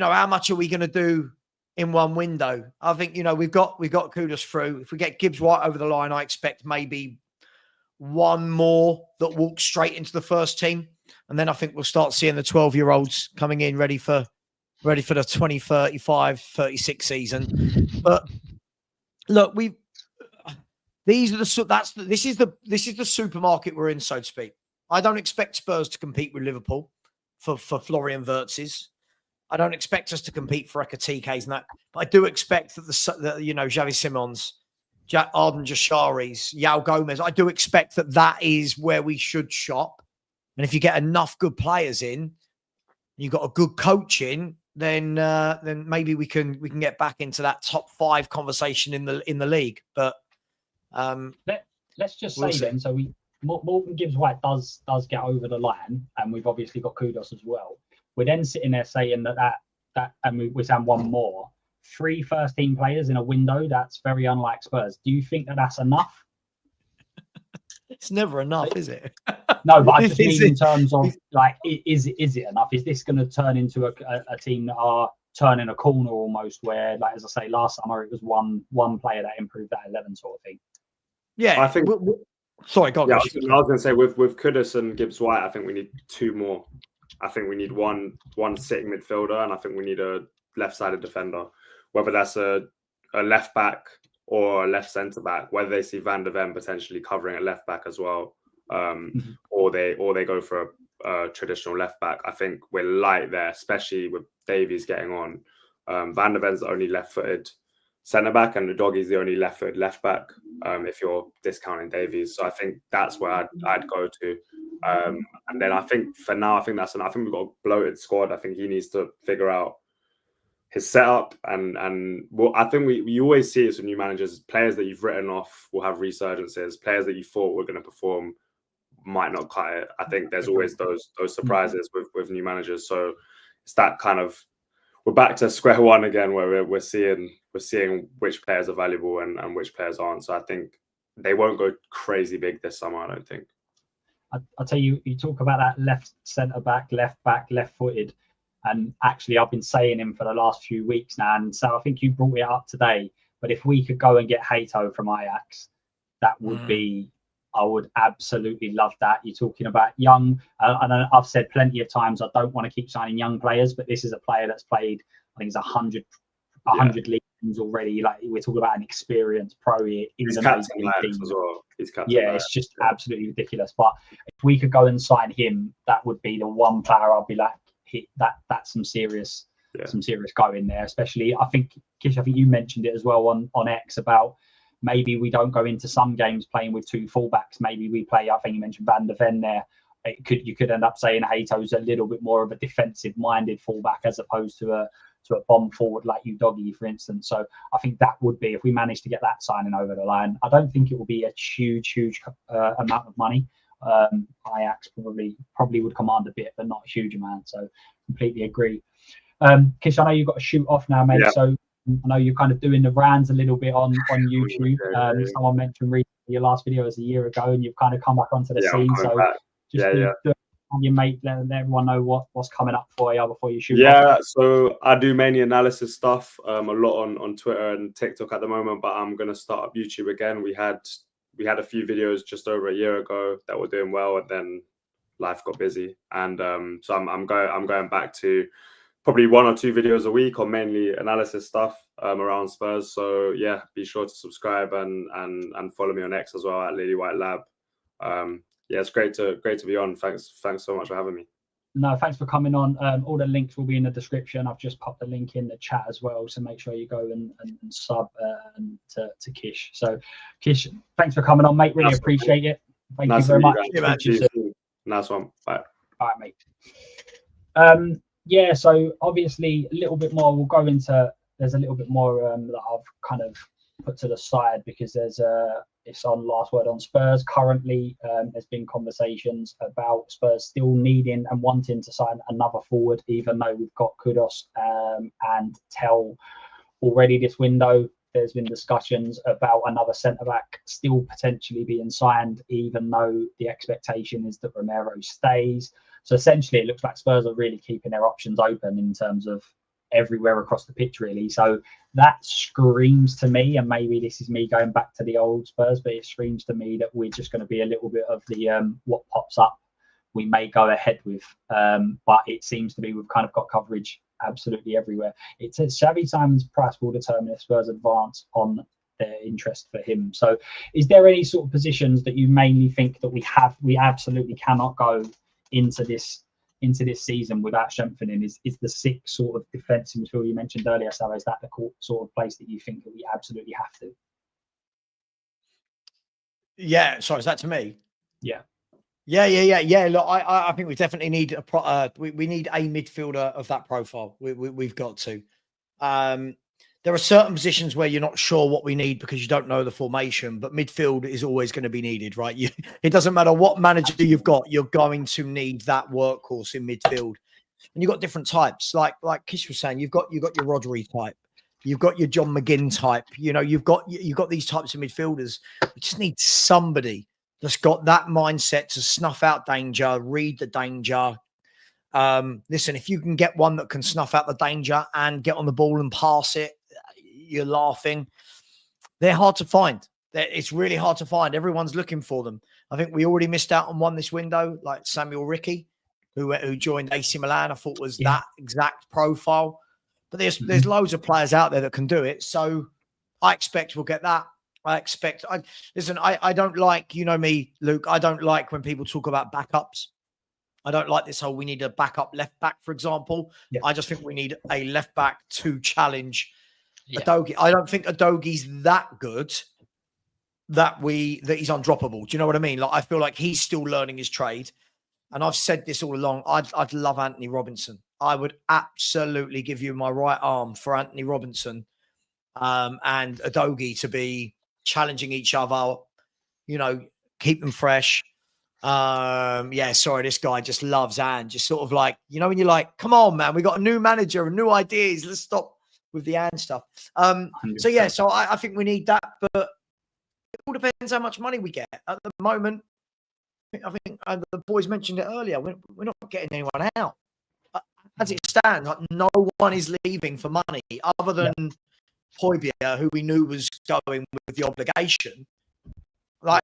how much are we going to do in one window? I think we've got Kudus through. If we get Gibbs White over the line, I expect maybe one more that walks straight into the first team, and then I think we'll start seeing the 12-year-olds coming in ready for the 2035, 36 season. But look, this is the supermarket we're in, so to speak. I don't expect Spurs to compete with Liverpool for Florian Wirtz's. I don't expect us to compete for Ekateke's and that, but I do expect that Xavi Simons, Arden Jashari's, Yao Gomez, I do expect that is where we should shop. And if you get enough good players in, you've got a good coach in, then maybe we can get back into that top 5 conversation in the league. But let's just say then, so Morgan Gibbs White does get over the line, and we've obviously got Kudus as well. We're then sitting there saying that and we're saying one more. 3 first-team players in a window, that's very unlike Spurs. Do you think that that's enough? It's never enough, is it? No, but I just mean in terms of, like, is it enough? Is this going to turn into a team that are turning a corner almost, where, like, as I say, last summer it was one player that improved that 11 sort of thing? Yeah, I think. Sorry, go on. Yeah, I was going to say with Kudus and Gibbs White, I think we need 2 more. I think we need one sitting midfielder, and I think we need a left-sided defender, whether that's a left back or a left centre back. Whether they see Van der Ven potentially covering a left back as well, or they go for a traditional left back. I think we're light there, especially with Davies getting on. Van der Ven's the only left-footed centre back, and the Doggy's the only left-footed left back. If you're discounting Davies, so I think that's where I'd go to. And then I think for now, I think that's enough. I think we've got a bloated squad. I think he needs to figure out his setup, and well, I think we always see it with new managers. Players that you've written off will have resurgences. Players that you thought were going to perform might not cut it. I think there's always those surprises with new managers. So it's that kind of, we're back to square one again, where we're seeing which players are valuable and which players aren't. So I think they won't go crazy big this summer, I don't think. I'll tell you, you talk about that left centre back, left-footed. And actually, I've been saying him for the last few weeks now. And so I think you brought it up today. But if we could go and get Hato from Ajax, that would be, I would absolutely love that. You're talking about young, and I've said plenty of times, I don't want to keep signing young players, but this is a player that's played, I think it's 100 leagues already. Like, we're talking about an experienced pro here. He's captain Ajax as well. It's just absolutely ridiculous. But if we could go and sign him, that would be the one player I'd be like, that's some serious go in there. Especially, I think Kish, I think you mentioned it as well on X about maybe we don't go into some games playing with 2 fullbacks. Maybe we play, I think you mentioned Van der Ven there. You could end up saying Hato's a little bit more of a defensive-minded fullback as opposed to a bomb forward like Doggy, for instance. So I think that would be, if we manage to get that signing over the line, I don't think it will be a huge amount of money. Ajax probably would command a bit, but not a huge amount. So completely agree. Kish, I know you've got to shoot off now, mate. Yeah. So I know you're kind of doing the rounds a little bit on YouTube. Someone mentioned recently your last video was a year ago, and you've kind of come back onto the scene. So just your mate, let everyone know what's coming up for you before you shoot off. So I do mainly analysis stuff, a lot on Twitter and TikTok at the moment, but I'm going to start up YouTube again. We had a few videos just over a year ago that were doing well, and then life got busy, and so I'm going back to probably 1 or 2 videos a week on mainly analysis stuff around Spurs. So yeah, be sure to subscribe and follow me on X as well at Lily White Lab. It's great to be on. Thanks so much for having me. No, thanks for coming on. All the links will be in the description. I've just popped the link in the chat as well, so make sure you go and sub to Kish. So Kish, thanks for coming on, mate. Really appreciate it. Thank you very much. Nice one. Bye. All right, mate. So obviously a little bit more, we'll go into, there's a little bit more that I've kind of put to the side because it's on last word on Spurs. Currently, there's been conversations about Spurs still needing and wanting to sign another forward, even though we've got Kudos and Tell already this window. There's been discussions about another centre-back still potentially being signed, even though the expectation is that Romero stays. So essentially, it looks like Spurs are really keeping their options open in terms of everywhere across the pitch, really. So that screams to me, and maybe this is me going back to the old Spurs, but it screams to me that we're just going to be a little bit of the what pops up we may go ahead with. But it seems to be we've kind of got coverage absolutely everywhere. It says Xavi Simon's price will determine if Spurs advance on their interest for him. So is there any sort of positions that you mainly think that we absolutely cannot go into this season without strengthening? Is the sixth sort of defensive midfield you mentioned earlier, so is that the sort of place that you think that we absolutely have to? Yeah, sorry, is that to me? Yeah. Look, I think we definitely need we need a midfielder of that profile. We've got to. There are certain positions where you're not sure what we need because you don't know the formation, but midfield is always going to be needed, right? It doesn't matter what manager you've got, you're going to need that workhorse in midfield. And you've got different types, like Kish was saying, you've got your Rodri type, you've got your John McGinn type. You know, you've got these types of midfielders. We just need somebody that's got that mindset to snuff out danger, read the danger. Listen, if you can get one that can snuff out the danger and get on the ball and pass it, you're laughing. They're hard to find. It's really hard to find. Everyone's looking for them. I think we already missed out on one this window, like Samuel Ricky, who joined AC Milan. I thought was that exact profile. But there's loads of players out there that can do it. So I expect we'll get that. I don't like, you know me, Luke, I don't like when people talk about backups. I don't like this whole we need a backup left back, for example. Yeah. I just think we need a left back to challenge Udogie. I don't think Udogie's that good that he's undroppable. Do you know what I mean? Like, I feel like he's still learning his trade. And I've said this all along. I'd love Anthony Robinson. I would absolutely give you my right arm for Anthony Robinson and Udogie to be challenging each other, you know, keep them fresh. This guy just loves and just sort of like, you know, when you're like, come on, man, we got a new manager and new ideas. Let's stop with the and stuff. So I think we need that, but it all depends how much money we get. At the moment, I think the boys mentioned it earlier. We're not getting anyone out. As it stands, like, no one is leaving for money other than Højbjerg, who we knew was going with the obligation. Like,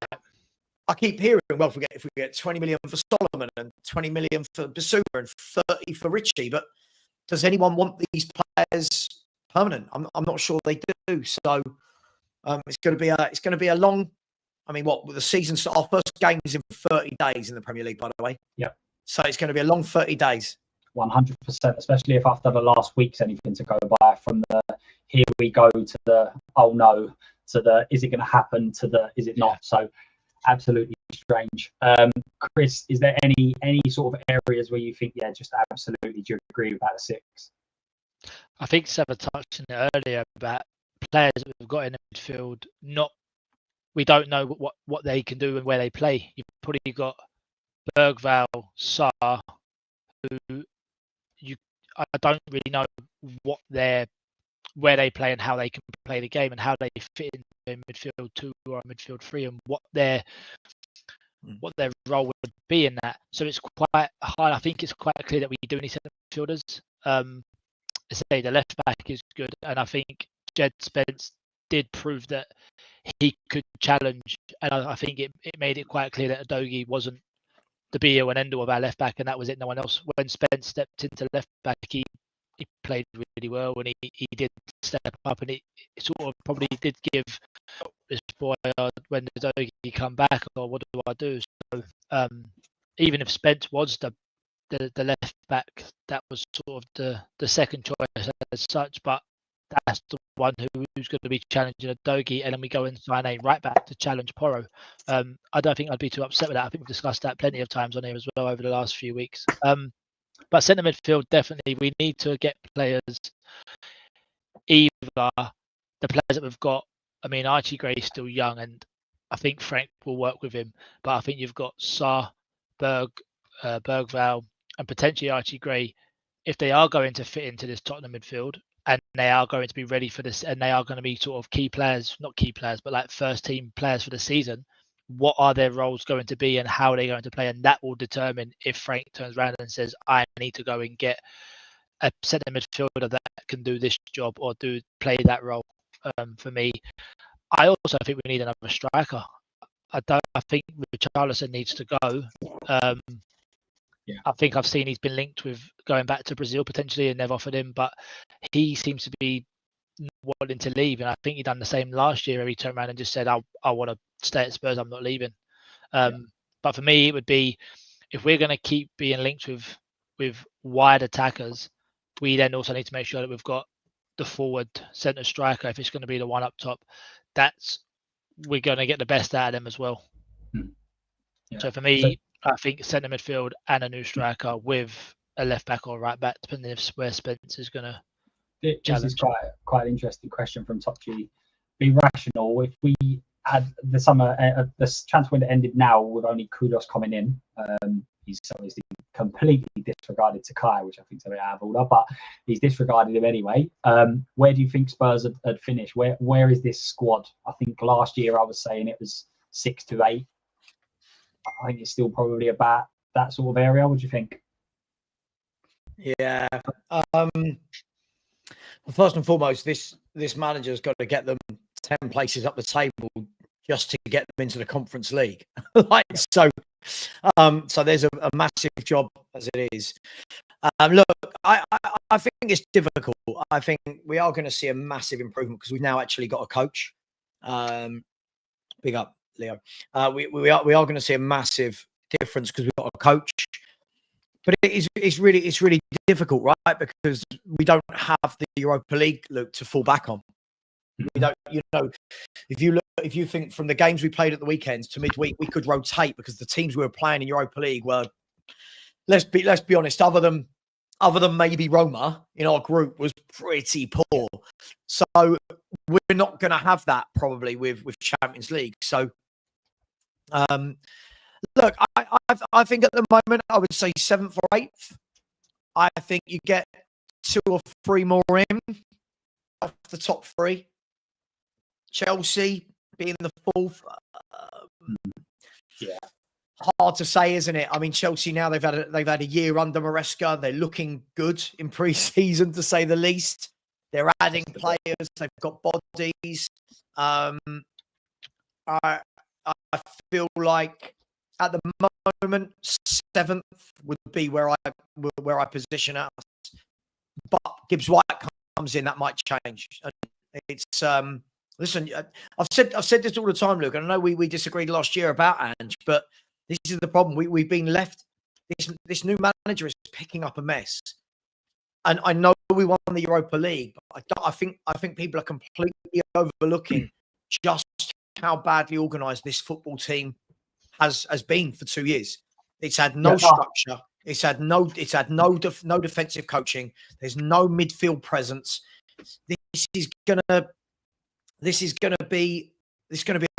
I keep hearing, well, if we get 20 million for Solomon and 20 million for Basuma and 30 for Richie, but does anyone want these players permanent? I'm not sure they do. So it's going to be a long. I mean, the season? Our first game is in 30 days in the Premier League, by the way. Yeah. So it's going to be a long 30 days. 100%, especially if after the last week's anything to go by, from the here we go to the oh no to the is it going to happen to the is it not. So absolutely strange. Chris, is there any sort of areas where you think just absolutely do you agree about the six? I think Seba touched on it earlier about players that we've got in the midfield. We don't know what they can do and where they play. You've probably got Bergvall, Sarr, who I don't really know where they play and how they can play the game and how they fit in midfield 2 or midfield 3 and what their role would be in that. So it's quite hard. I think it's quite clear that we do need centre midfielders. I say the left back is good, and I think Jed Spence did prove that he could challenge, and I think it made it quite clear that Udogie wasn't the be-all and end-all of our left back, and that was it. No one else. When Spence stepped into left back, he played really well, and he did step up, and it sort of probably did give this boy when Udogie come back, or what do I do? So even if Spence was the left back, that was sort of the second choice as such, but that's the one who's going to be challenging Udogie, and then we go and sign a right back to challenge Porro. I don't think I'd be too upset with that. I think we've discussed that plenty of times on here as well over the last few weeks. But centre midfield, definitely, we need to get players, either the players that we've got I mean, Archie Gray's still young, and I think Frank will work with him. But I think you've got Sarr, Bergval, and potentially Archie Gray. If they are going to fit into this Tottenham midfield, and they are going to be ready for this, and they are going to be sort of key players, not key players, but like first team players for the season, what are their roles going to be and how are they going to play? And that will determine if Frank turns around and says, I need to go and get a centre midfielder that can do this job or play that role. For me, I also think we need another striker. I think Richarlison needs to go. I think I've seen he's been linked with going back to Brazil potentially, and they've offered him, but he seems to be wanting to leave. And I think he done the same last year, where he turned around and just said, I want to stay at Spurs, I'm not leaving. But for me, it would be, if we're going to keep being linked with wide attackers, we then also need to make sure that we've got the forward centre striker. If it's going to be the one up top, we're going to get the best out of them as well. So for me, I think centre midfield and a new striker with a left back or right back, depending if where Spence is going to. This is quite an interesting question from Top G. Be rational. If we had the summer, the transfer window ended now with only Kudus coming in. He's obviously completely disregarded Takai, which I think is a bit out of order, but he's disregarded him anyway. Where do you think Spurs had finished? Where is this squad? I think last year I was saying it was 6 to 8. I think it's still probably about that sort of area. What do you think? Yeah. First and foremost, this manager's got to get them 10 places up the table just to get them into the Conference League. So there's a massive job as it is. Look, I think it's difficult. I think we are going to see a massive improvement because we've now actually got a coach. Big up, Leo. We are going to see a massive difference because we've got a coach. But it's really difficult, right? Because we don't have the Europa League, Luke, to fall back on. We don't, if you think from the games we played at the weekends to midweek, we could rotate because the teams we were playing in Europa League were, let's be honest, other than maybe Roma in our group, was pretty poor. So we're not going to have that probably with Champions League. So, look, I think at the moment I would say 7th or 8th. I think you get 2 or 3 more in off the top 3. Chelsea being the 4th. Hard to say, isn't it? I mean, Chelsea now they've had a year under Maresca. They're looking good in pre-season, to say the least. They're adding players. They've got bodies. I feel like at the moment 7th would be where I position us. But Gibbs White comes in, that might change. It's listen, I've said this all the time, Luke. And I know we disagreed last year about Ange, but this is the problem. We've been left. This new manager is picking up a mess. And I know we won the Europa League, but I think people are completely overlooking just how badly organised this football team has been for 2 years. It's had no structure. It's had no defensive coaching. There's no midfield presence. This is gonna be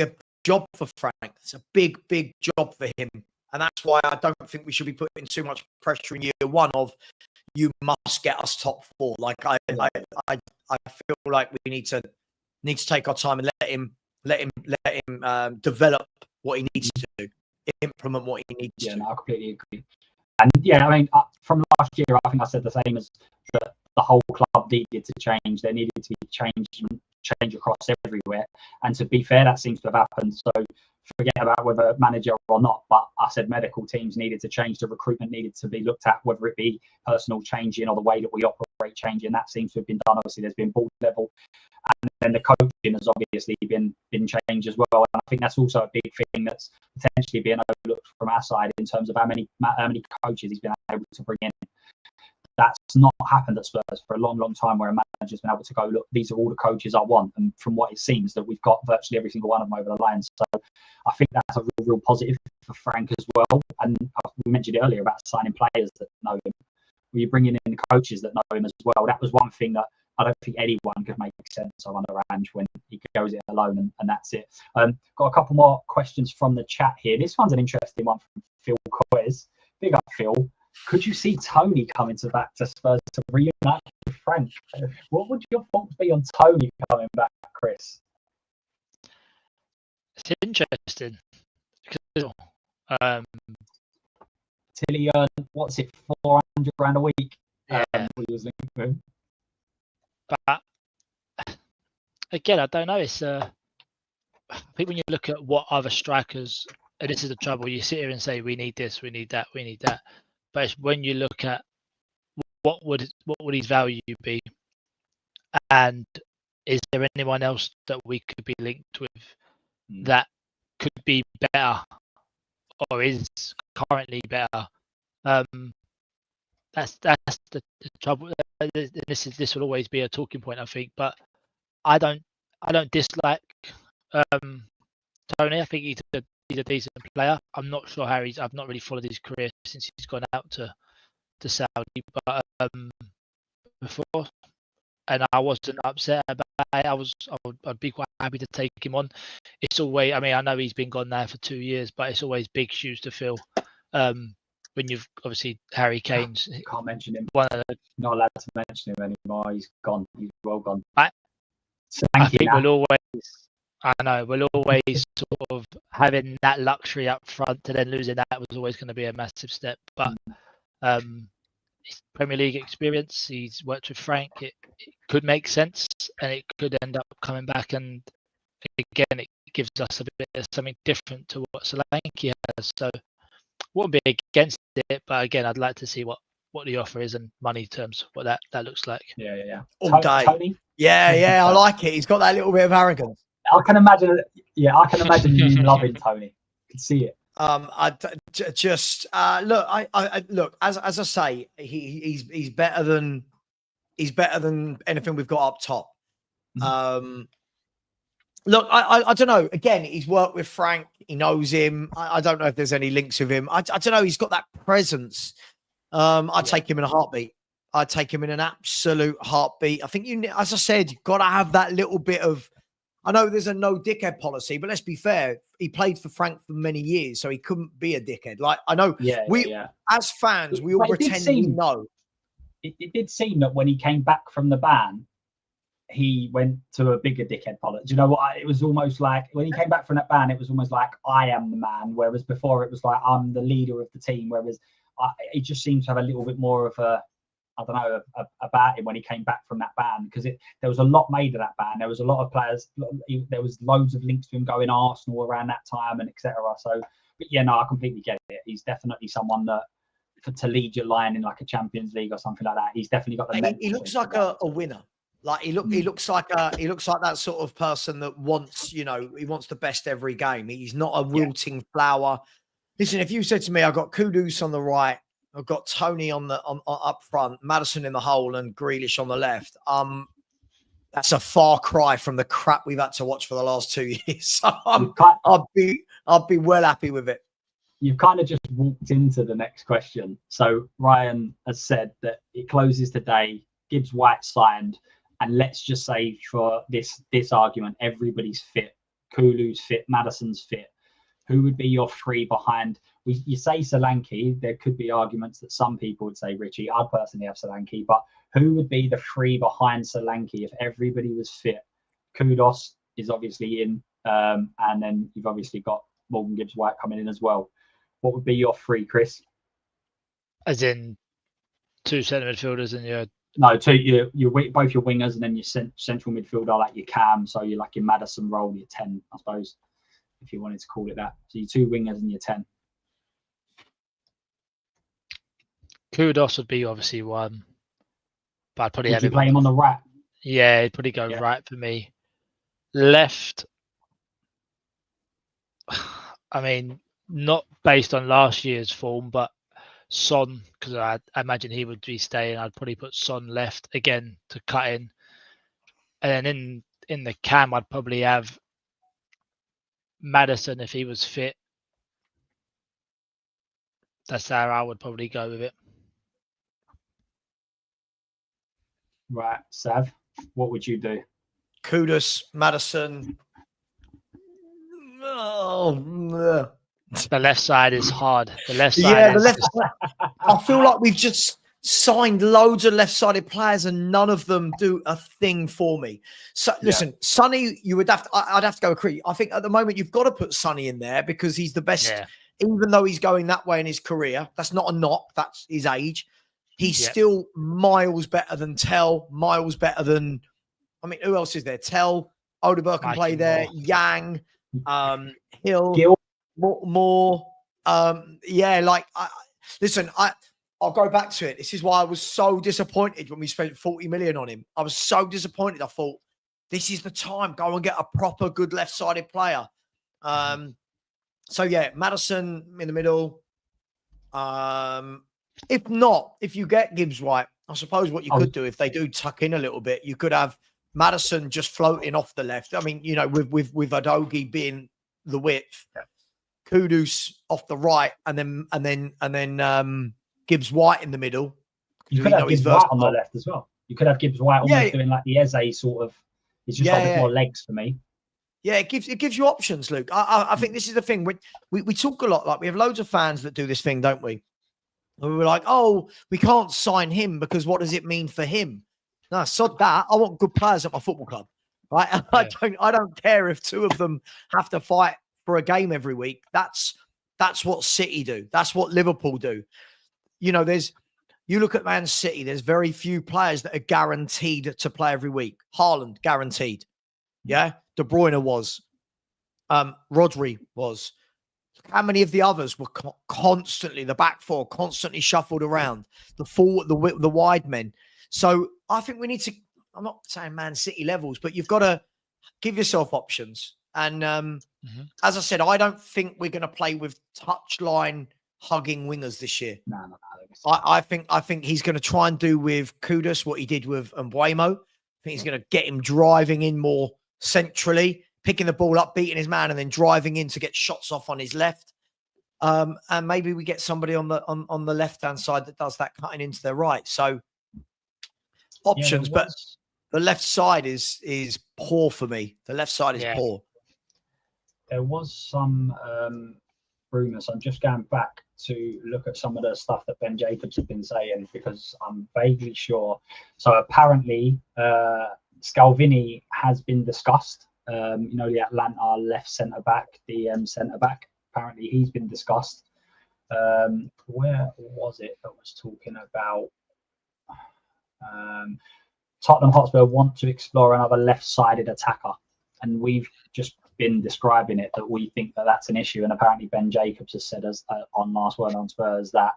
a job for Frank. It's a big job for him, and that's why I don't think we should be putting too much pressure in year 1 of you must get us top 4. Like I feel like we need to take our time and let him develop what he needs to do, implement what he needs to. Yeah, no, I completely agree. And yeah, I mean, from last year, I think I said the same as the whole club needed to change. There needed to be change across everywhere. And to be fair, that seems to have happened. So forget about whether manager or not, but I said medical teams needed to change. The recruitment needed to be looked at, whether it be personal changing or the way that we operate changing. That seems to have been done. Obviously, there's been board level, and then the coaching has obviously been changed as well. And I think that's also a big thing that's potentially being overlooked from our side in terms of how many coaches he's been able to bring in. That's not happened at Spurs for a long time, where a manager's been able to go, look, these are all the coaches I want. And from what it seems, that we've got virtually every single one of them over the line. So I think that's a real positive for Frank as well. And we mentioned it earlier about signing players that know him. You're bringing in coaches that know him as well. That was one thing that I don't think anyone could make sense of under Ange when he goes it alone, and that's it. Got a couple more questions from the chat here. This one's an interesting one from Phil Coyes. Big up, Phil. Could you see Tony coming back to Spurs to reunite with Frank? What would your thoughts be on Tony coming back, Chris? It's interesting because Tilly earned, what's it, £400 a week? Yeah. We was linked with him. But again, I don't know. It's I think when you look at what other strikers, and this is the trouble, you sit here and say we need this, we need that, we need that. But it's when you look at what would his value be, and is there anyone else that we could be linked with that could be better or is currently better? That's the trouble. This will always be a talking point, I think. But I don't dislike Tony. I think he's a decent player. I'm not sure how I've not really followed his career since he's gone out to Saudi, but before, and I wasn't upset about it. I'd be quite happy to take him on. It's always, I mean, I know he's been gone now for 2 years, but it's always big shoes to fill. When you've obviously Harry Kane's, can't mention him. One of the, not allowed to mention him anymore. He's gone. He's well gone. I think we'll always sort of having that luxury up front to then losing that was always going to be a massive step. But his Premier League experience, he's worked with Frank. It could make sense, and it could end up coming back. And again, it gives us a bit of something different to what Solanke has. So wouldn't be against it, but again, I'd like to see what the offer is and money terms, what that looks like. Yeah. All day. Tony? Yeah, I like it. He's got that little bit of arrogance. I can imagine you loving Tony. I can see it. Look. As I say, he's better than anything we've got up top. Look, I don't know. Again, he's worked with Frank. He knows him. I don't know if there's any links with him. I don't know. He's got that presence. I'd take him in a heartbeat. I'd take him in an absolute heartbeat. I think as I said, you've got to have that little bit of. I know there's a no dickhead policy, but let's be fair. He played for Frank for many years, so he couldn't be a dickhead. Like I know, as fans, we all pretend we know. It did seem that when he came back from the ban, he went to a bigger dickhead policy. Do you know what? It was almost like when he came back from that ban, it was almost like I am the man. Whereas before it was like I'm the leader of the team. Whereas it just seems to have a little bit more of a, I don't know, about him when he came back from that ban, because there was a lot made of that ban. There was a lot of players. There was loads of links to him going Arsenal around that time and etc. So, but yeah, no, I completely get it. He's definitely someone that to lead your line in like a Champions League or something like that. He's definitely got the. He looks like a winner. Like he looks like that sort of person that wants, he wants the best every game. He's not a wilting flower. Listen, if you said to me, I've got Kudus on the right, I've got Tony on up front, Maddison in the hole, and Grealish on the left. That's a far cry from the crap we've had to watch for the last 2 years. So I'd be well happy with it. You've kind of just walked into the next question. So Ryan has said that it closes today. Gibbs White signed. And let's just say for this argument, everybody's fit. Kulu's fit, Maddison's fit. Who would be your three behind? You say Solanke. There could be arguments that some people would say Richie. I'd personally have Solanke. But who would be the three behind Solanke if everybody was fit? Kudos is obviously in. And then you've obviously got Morgan Gibbs White coming in as well. What would be your three, Chris? As in two centre midfielders and your... No, both your wingers and then your central midfielder, like your cam. So you're like your Maddison role, your 10, I suppose, if you wanted to call it that. So your two wingers and your 10. Kudos would be obviously one, but I'd probably have him play him on the right. Yeah, he'd probably go right for me. Left, I mean, not based on last year's form, but Son, because I imagine he would be staying. I'd probably put Son left again to cut in, and then in the cam I'd probably have Maddison if he was fit. That's how I would probably go with it. Right, Sav. What would you do? Kudus, Madison. Oh, The left side is hard. The left side yeah, the is left just- side. I feel like we've just signed loads of left-sided players and none of them do a thing for me. So listen, Sonny, I'd have to go agree. I think at the moment you've got to put Sonny in there because he's the best, Yeah. even though he's going that way in his career. That's not a knock, that's his age. He's Yep. still miles better than Tell, miles better than, I mean, who else is there? Tell, Odeberg can Mikey play there, Moore. Yang, Hill, Gil? more. Listen, I'll go back to it. This is why I was so disappointed when we spent 40 million on him. I was so disappointed. I thought, this is the time. Go and get a proper good left-sided player. So, yeah, Madison in the middle. If not, if you get Gibbs White, I suppose what you could do if they do tuck in a little bit, you could have Madison just floating off the left. I mean, with Udogie being the width, Kudus off the right, and then Gibbs White in the middle. You could have Gibbs White on the left as well. You could have Gibbs White almost doing like the Eze sort of. It's just like a bit more legs for me. Yeah, it gives you options, Luke. I think this is the thing. We talk a lot, like we have loads of fans that do this thing, don't we? And we're like, oh, we can't sign him because what does it mean for him? No, sod that. I want good players at my football club, right? Yeah. I don't care if two of them have to fight for a game every week. That's what City do. That's what Liverpool do. You look at Man City, there's very few players that are guaranteed to play every week. Haaland, guaranteed. Yeah. De Bruyne was. Rodri was. How many of the others were constantly, the back four, constantly shuffled around, the wide men. So I think we need to, I'm not saying Man City levels, but you've got to give yourself options. And as I said, I don't think we're going to play with touchline hugging wingers this year. No. I think he's going to try and do with Kudus what he did with Mbuemo. I think he's going to get him driving in more centrally, picking the ball up, beating his man, and then driving in to get shots off on his left. And maybe we get somebody on the left-hand side that does that cutting into their right. So options, but the left side is poor for me. The left side is poor. There was some rumours. I'm just going back to look at some of the stuff that Ben Jacobs had been saying because I'm vaguely sure. So apparently Scalvini has been discussed. The Atlanta left centre-back, DM centre-back. Apparently he's been discussed. Where was it that was talking about? Tottenham Hotspur want to explore another left-sided attacker. And we've just been describing it that we think that that's an issue. And apparently Ben Jacobs has said on Last Word on Spurs that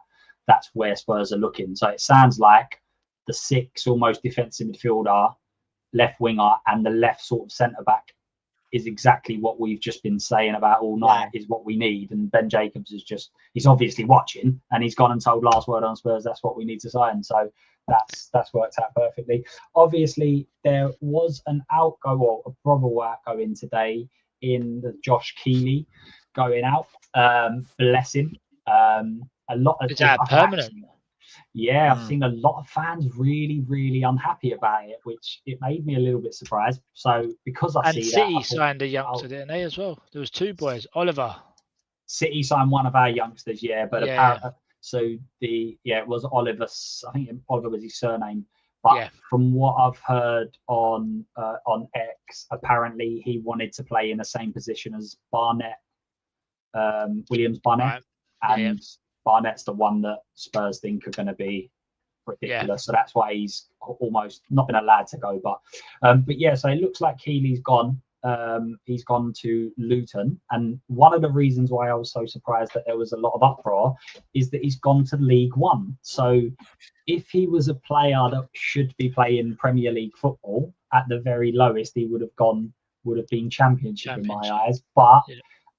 that's where Spurs are looking. So it sounds like the six almost defensive midfielder, left winger, and the left sort of centre-back is exactly what we've just been saying about all night is what we need. And Ben Jacobs he's obviously watching and he's gone and told Last Word on Spurs that's what we need to sign. So that's worked out perfectly. Obviously, there was a probable outgoing today in the Josh Keeley going out. Bless him. A lot of is that permanent? Yeah, I've seen a lot of fans really, really unhappy about it, which it made me a little bit surprised. So because City signed a youngster, didn't they, as well? There was two boys, Oliver. City signed one of our youngsters, but apparently, it was Oliver. I think Oliver was his surname. But from what I've heard on X, apparently he wanted to play in the same position as Barnett, Williams Barnett, and Barnett's the one that Spurs think are going to be ridiculous. So that's why he's almost not been allowed to go. But so it looks like Keeley's gone. He's gone to Luton. And one of the reasons why I was so surprised that there was a lot of uproar is that he's gone to League One. So if he was a player that should be playing Premier League football, at the very lowest, he would have been Championship in my eyes. But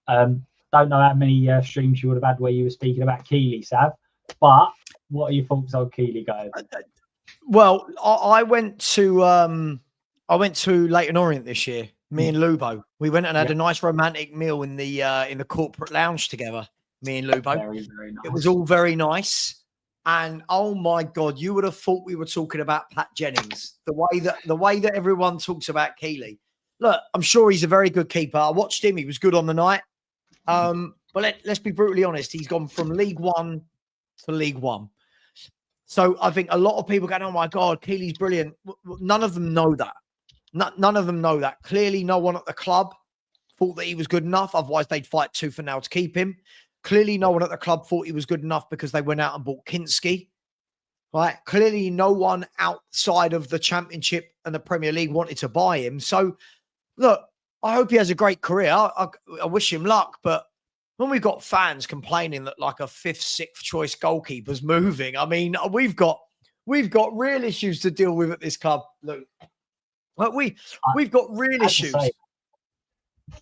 don't know how many streams you would have had where you were speaking about Keeley, Sav. But what are your thoughts on Keeley going? Well, I went to Leyton Orient this year. Me and Lubo. We went and had a nice romantic meal in the corporate lounge together. Me and Lubo. Very, very nice. It was all very nice. And oh my God, you would have thought we were talking about Pat Jennings. The way that everyone talks about Keeley. Look, I'm sure he's a very good keeper. I watched him; he was good on the night. But let's be brutally honest. He's gone from League One to League One. So I think a lot of people going, "Oh my God, Keeley's brilliant." None of them know that. None of them know that. Clearly, no one at the club thought that he was good enough. Otherwise, they'd fight tooth and nail to keep him. Clearly, no one at the club thought he was good enough because they went out and bought Kinski. Right? Clearly, no one outside of the Championship and the Premier League wanted to buy him. So, look, I hope he has a great career. I wish him luck. But when we've got fans complaining that like a 5th, 6th choice goalkeeper's moving, I mean, we've got real issues to deal with at this club, Luke. Like we've got real issues.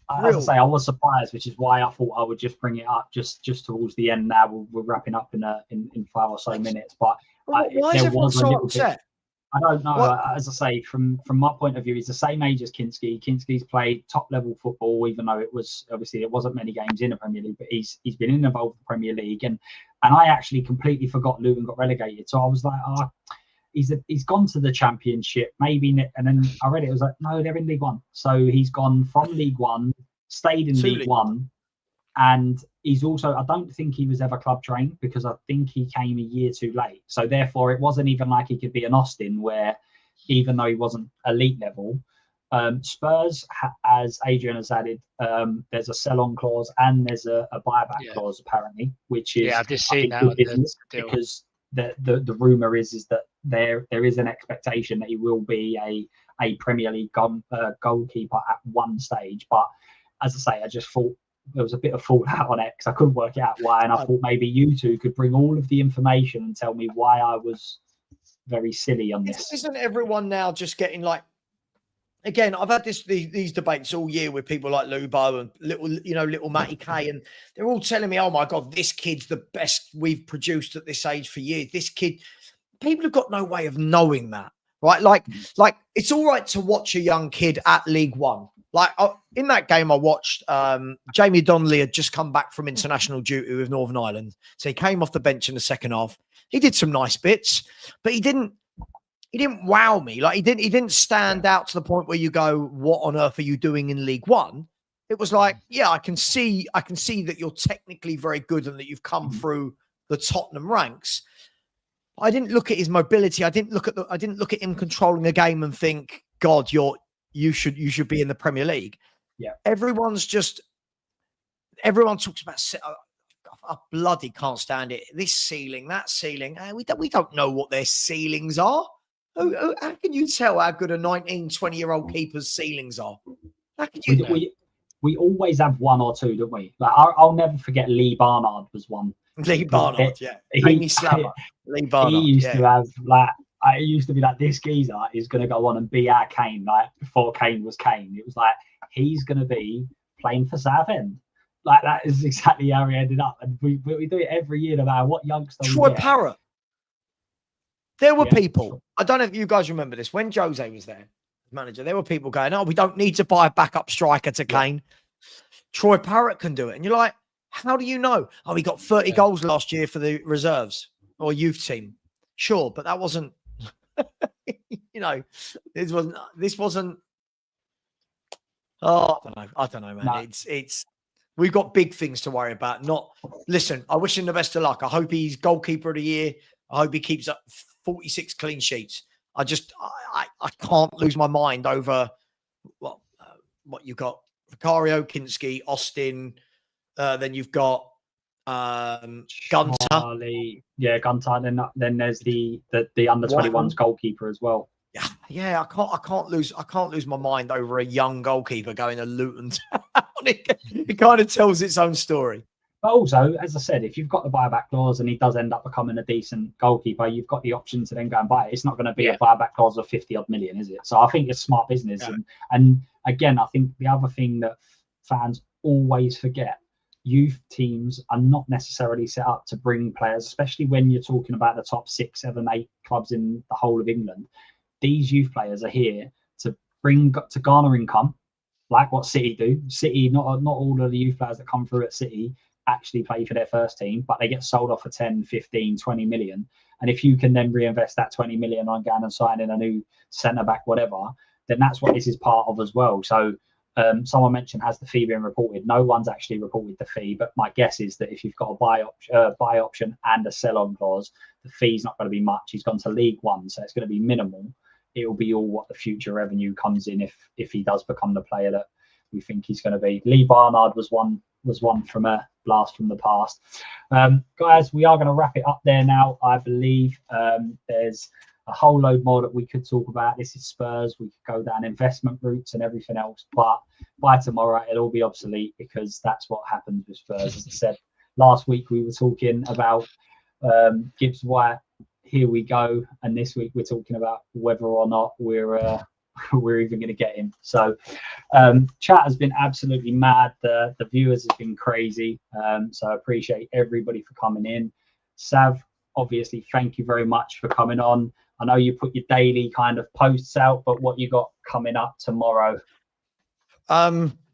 As I say, I was surprised, which is why I thought I would just bring it up just towards the end. Now we're wrapping up in 5 or so minutes, but why is everyone so upset? I don't know. As I say, from my point of view, he's the same age as Kinski. Kinski's played top level football, even though it wasn't many games in the Premier League, but he's been involved in the Premier League, and I actually completely forgot Luton got relegated. So I was like, he's gone to the Championship, maybe, and then I read it was like, no, they're in League One. So he's gone from League One, stayed in League One, and he's also, I don't think he was ever club trained because I think he came a year too late. So therefore, it wasn't even like he could be an Austin, where even though he wasn't elite level, Spurs, as Adrian has added, there's a sell-on clause and there's a buyback clause apparently, which is I've just seen that because the rumor is that there is an expectation that he will be a Premier League goalkeeper at one stage. But as I say, I just thought there was a bit of fallout on X. I couldn't work out why, and I thought maybe you two could bring all of the information and tell me why I was very silly on this. Isn't everyone now just getting like? Again, I've had these debates all year with people like Lubo and little Matty K, and they're all telling me, "Oh my God, this kid's the best we've produced at this age for years." This kid, people have got no way of knowing that, right? Like it's all right to watch a young kid at League One. Like in that game I watched, Jamie Donnelly had just come back from international duty with Northern Ireland, so he came off the bench in the second half. He did some nice bits, but he didn't wow me. Like he didn't stand out to the point where you go, what on earth are you doing in League One? It was like, yeah, I can see that you're technically very good and that you've come through the Tottenham ranks. I didn't look at his mobility. I didn't look at him controlling a game and think, God, you should be in the Premier League. Yeah. Everyone talks about, I bloody can't stand it. This ceiling, that ceiling. We don't know what their ceilings are. How can you tell how good a 19, 20-year-old keeper's ceilings are? How can you? We always have one or two, don't we? Like I'll never forget Lee Barnard was one. Lee Barnard, yeah. Lee Barnard. He used to have like, it used to be like, this geezer is going to go on and be our Kane, like before Kane was Kane. It was like, he's going to be playing for Southend. Like that is exactly how he ended up. And we do it every year no matter what youngster. Troy Parrott. There were people, I don't know if you guys remember this, when Jose was there, manager, there were people going, oh, we don't need to buy a backup striker to Kane. Troy Parrott can do it. And you're like, how do you know? Oh, he got 30 goals last year for the reserves or youth team. Sure, but that wasn't, this wasn't, I don't know, man. No. It's, we've got big things to worry about. Listen, I wish him the best of luck. I hope he's goalkeeper of the year. I hope he keeps up 46 clean sheets. I can't lose my mind over what you've got. Vicario, Kinski, Austin. Then you've got Gunter. Yeah, Gunter. Then there's the under 21s goalkeeper as well. Yeah. I can't lose my mind over a young goalkeeper going to Luton. It kind of tells its own story. But also, as I said, if you've got the buyback clause and he does end up becoming a decent goalkeeper, you've got the option to then go and buy it. It's not going to be a buyback clause of 50-odd million, is it? So I think it's smart business. Yeah. And again, I think the other thing that fans always forget, youth teams are not necessarily set up to bring players, especially when you're talking about the top 6, 7, 8 clubs in the whole of England. These youth players are here to garner income, like what City do. City, not all of the youth players that come through at City actually play for their first team, but they get sold off for 10, 15, 20 million. And if you can then reinvest that 20 million on going and signing a new centre back, whatever, then that's what this is part of as well. So someone mentioned, has the fee been reported? No one's actually reported the fee, but my guess is that if you've got a buy option and a sell on clause, the fee's not going to be much. He's gone to League One, so it's going to be minimal. It will be all what the future revenue comes in if he does become the player that we think he's going to be. Lee Barnard was one from a blast from the past. Guys, we are going to wrap it up there now. I believe there's a whole load more that we could talk about. This is Spurs. We could go down investment routes and everything else, but by tomorrow it'll all be obsolete, because that's what happens with Spurs. As I said last week, we were talking about Gibbs White. Here we go, and this week we're talking about whether or not we're even going to get him. So chat has been absolutely mad. The viewers have been crazy. So I appreciate everybody for coming in. Sav, obviously, thank you very much for coming on. I know you put your daily kind of posts out, but what you got coming up tomorrow?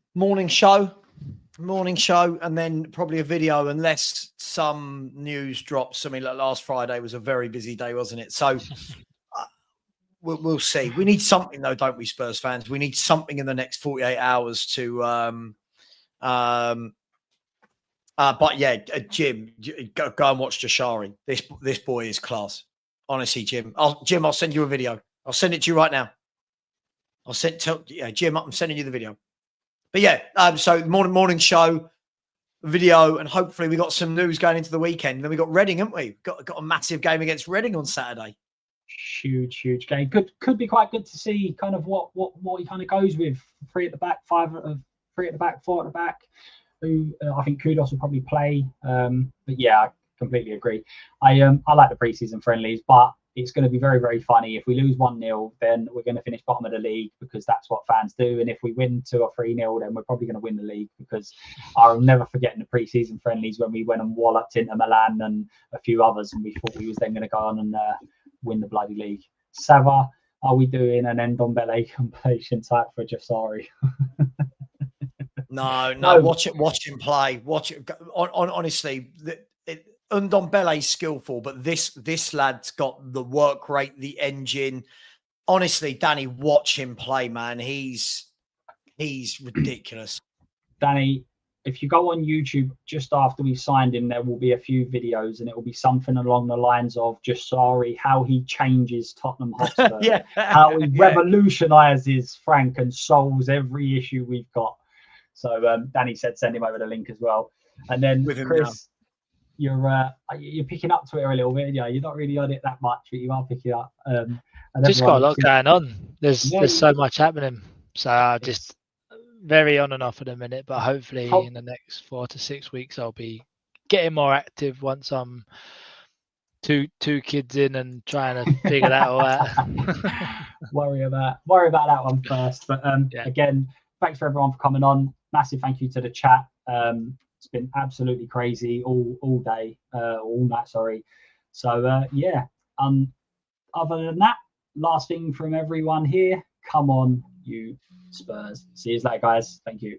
Morning show, and then probably a video, unless some news drops. I mean, like last Friday was a very busy day, wasn't it? So we'll see. We need something, though, don't we, Spurs fans? We need something in the next 48 hours to but yeah, Jim, go and watch Jashari. This boy is class. Honestly, Jim. I'll send you a video. I'll send it to you right now. Jim, I'm sending you the video. But yeah, so morning show, video, and hopefully we got some news going into the weekend. Then we got Reading, haven't we? Got a massive game against Reading on Saturday. Huge game. Could be quite good to see kind of what he kind of goes with. 3 at the back, 5 3 at the back, 4 at the back. Who I think Kudos will probably play. But yeah, I completely agree. I like the preseason friendlies, but it's going to be very, very funny. If we lose 1-0, then we're going to finish bottom of the league, because that's what fans do. And if we win 2 or 3-0, then we're probably going to win the league, because I'll never forget in the preseason friendlies when we went and walloped Inter Milan and a few others, and we thought we was then going to go on and win the bloody league. Sava, are we doing an Ndombele compilation type for Jasari? No. Watch him play. Watch it. Honestly, Ndombele's skillful, but this lad's got the work rate, the engine. Honestly, Danny, watch him play, man. He's ridiculous. Danny, if you go on YouTube just after we've signed him, there will be a few videos, and it will be something along the lines of Jasari, how he changes Tottenham Hotspur, how he revolutionises Frank and solves every issue we've got. So Danny said send him over the link as well. And then Chris, you're picking up Twitter a little bit. Yeah, you're not really on it that much, but you are picking up. And just got a lot going on. There's so much happening. So I'm just very on and off at a minute, but hopefully in the next 4 to 6 weeks I'll be getting more active once I'm two kids in and trying to figure that all out. worry about that one first. But again, thanks for everyone for coming on. Massive thank you to the chat. It's been absolutely crazy all day, all night. Sorry. So yeah. Other than that, last thing from everyone here. Come on, you Spurs. See you later, guys. Thank you.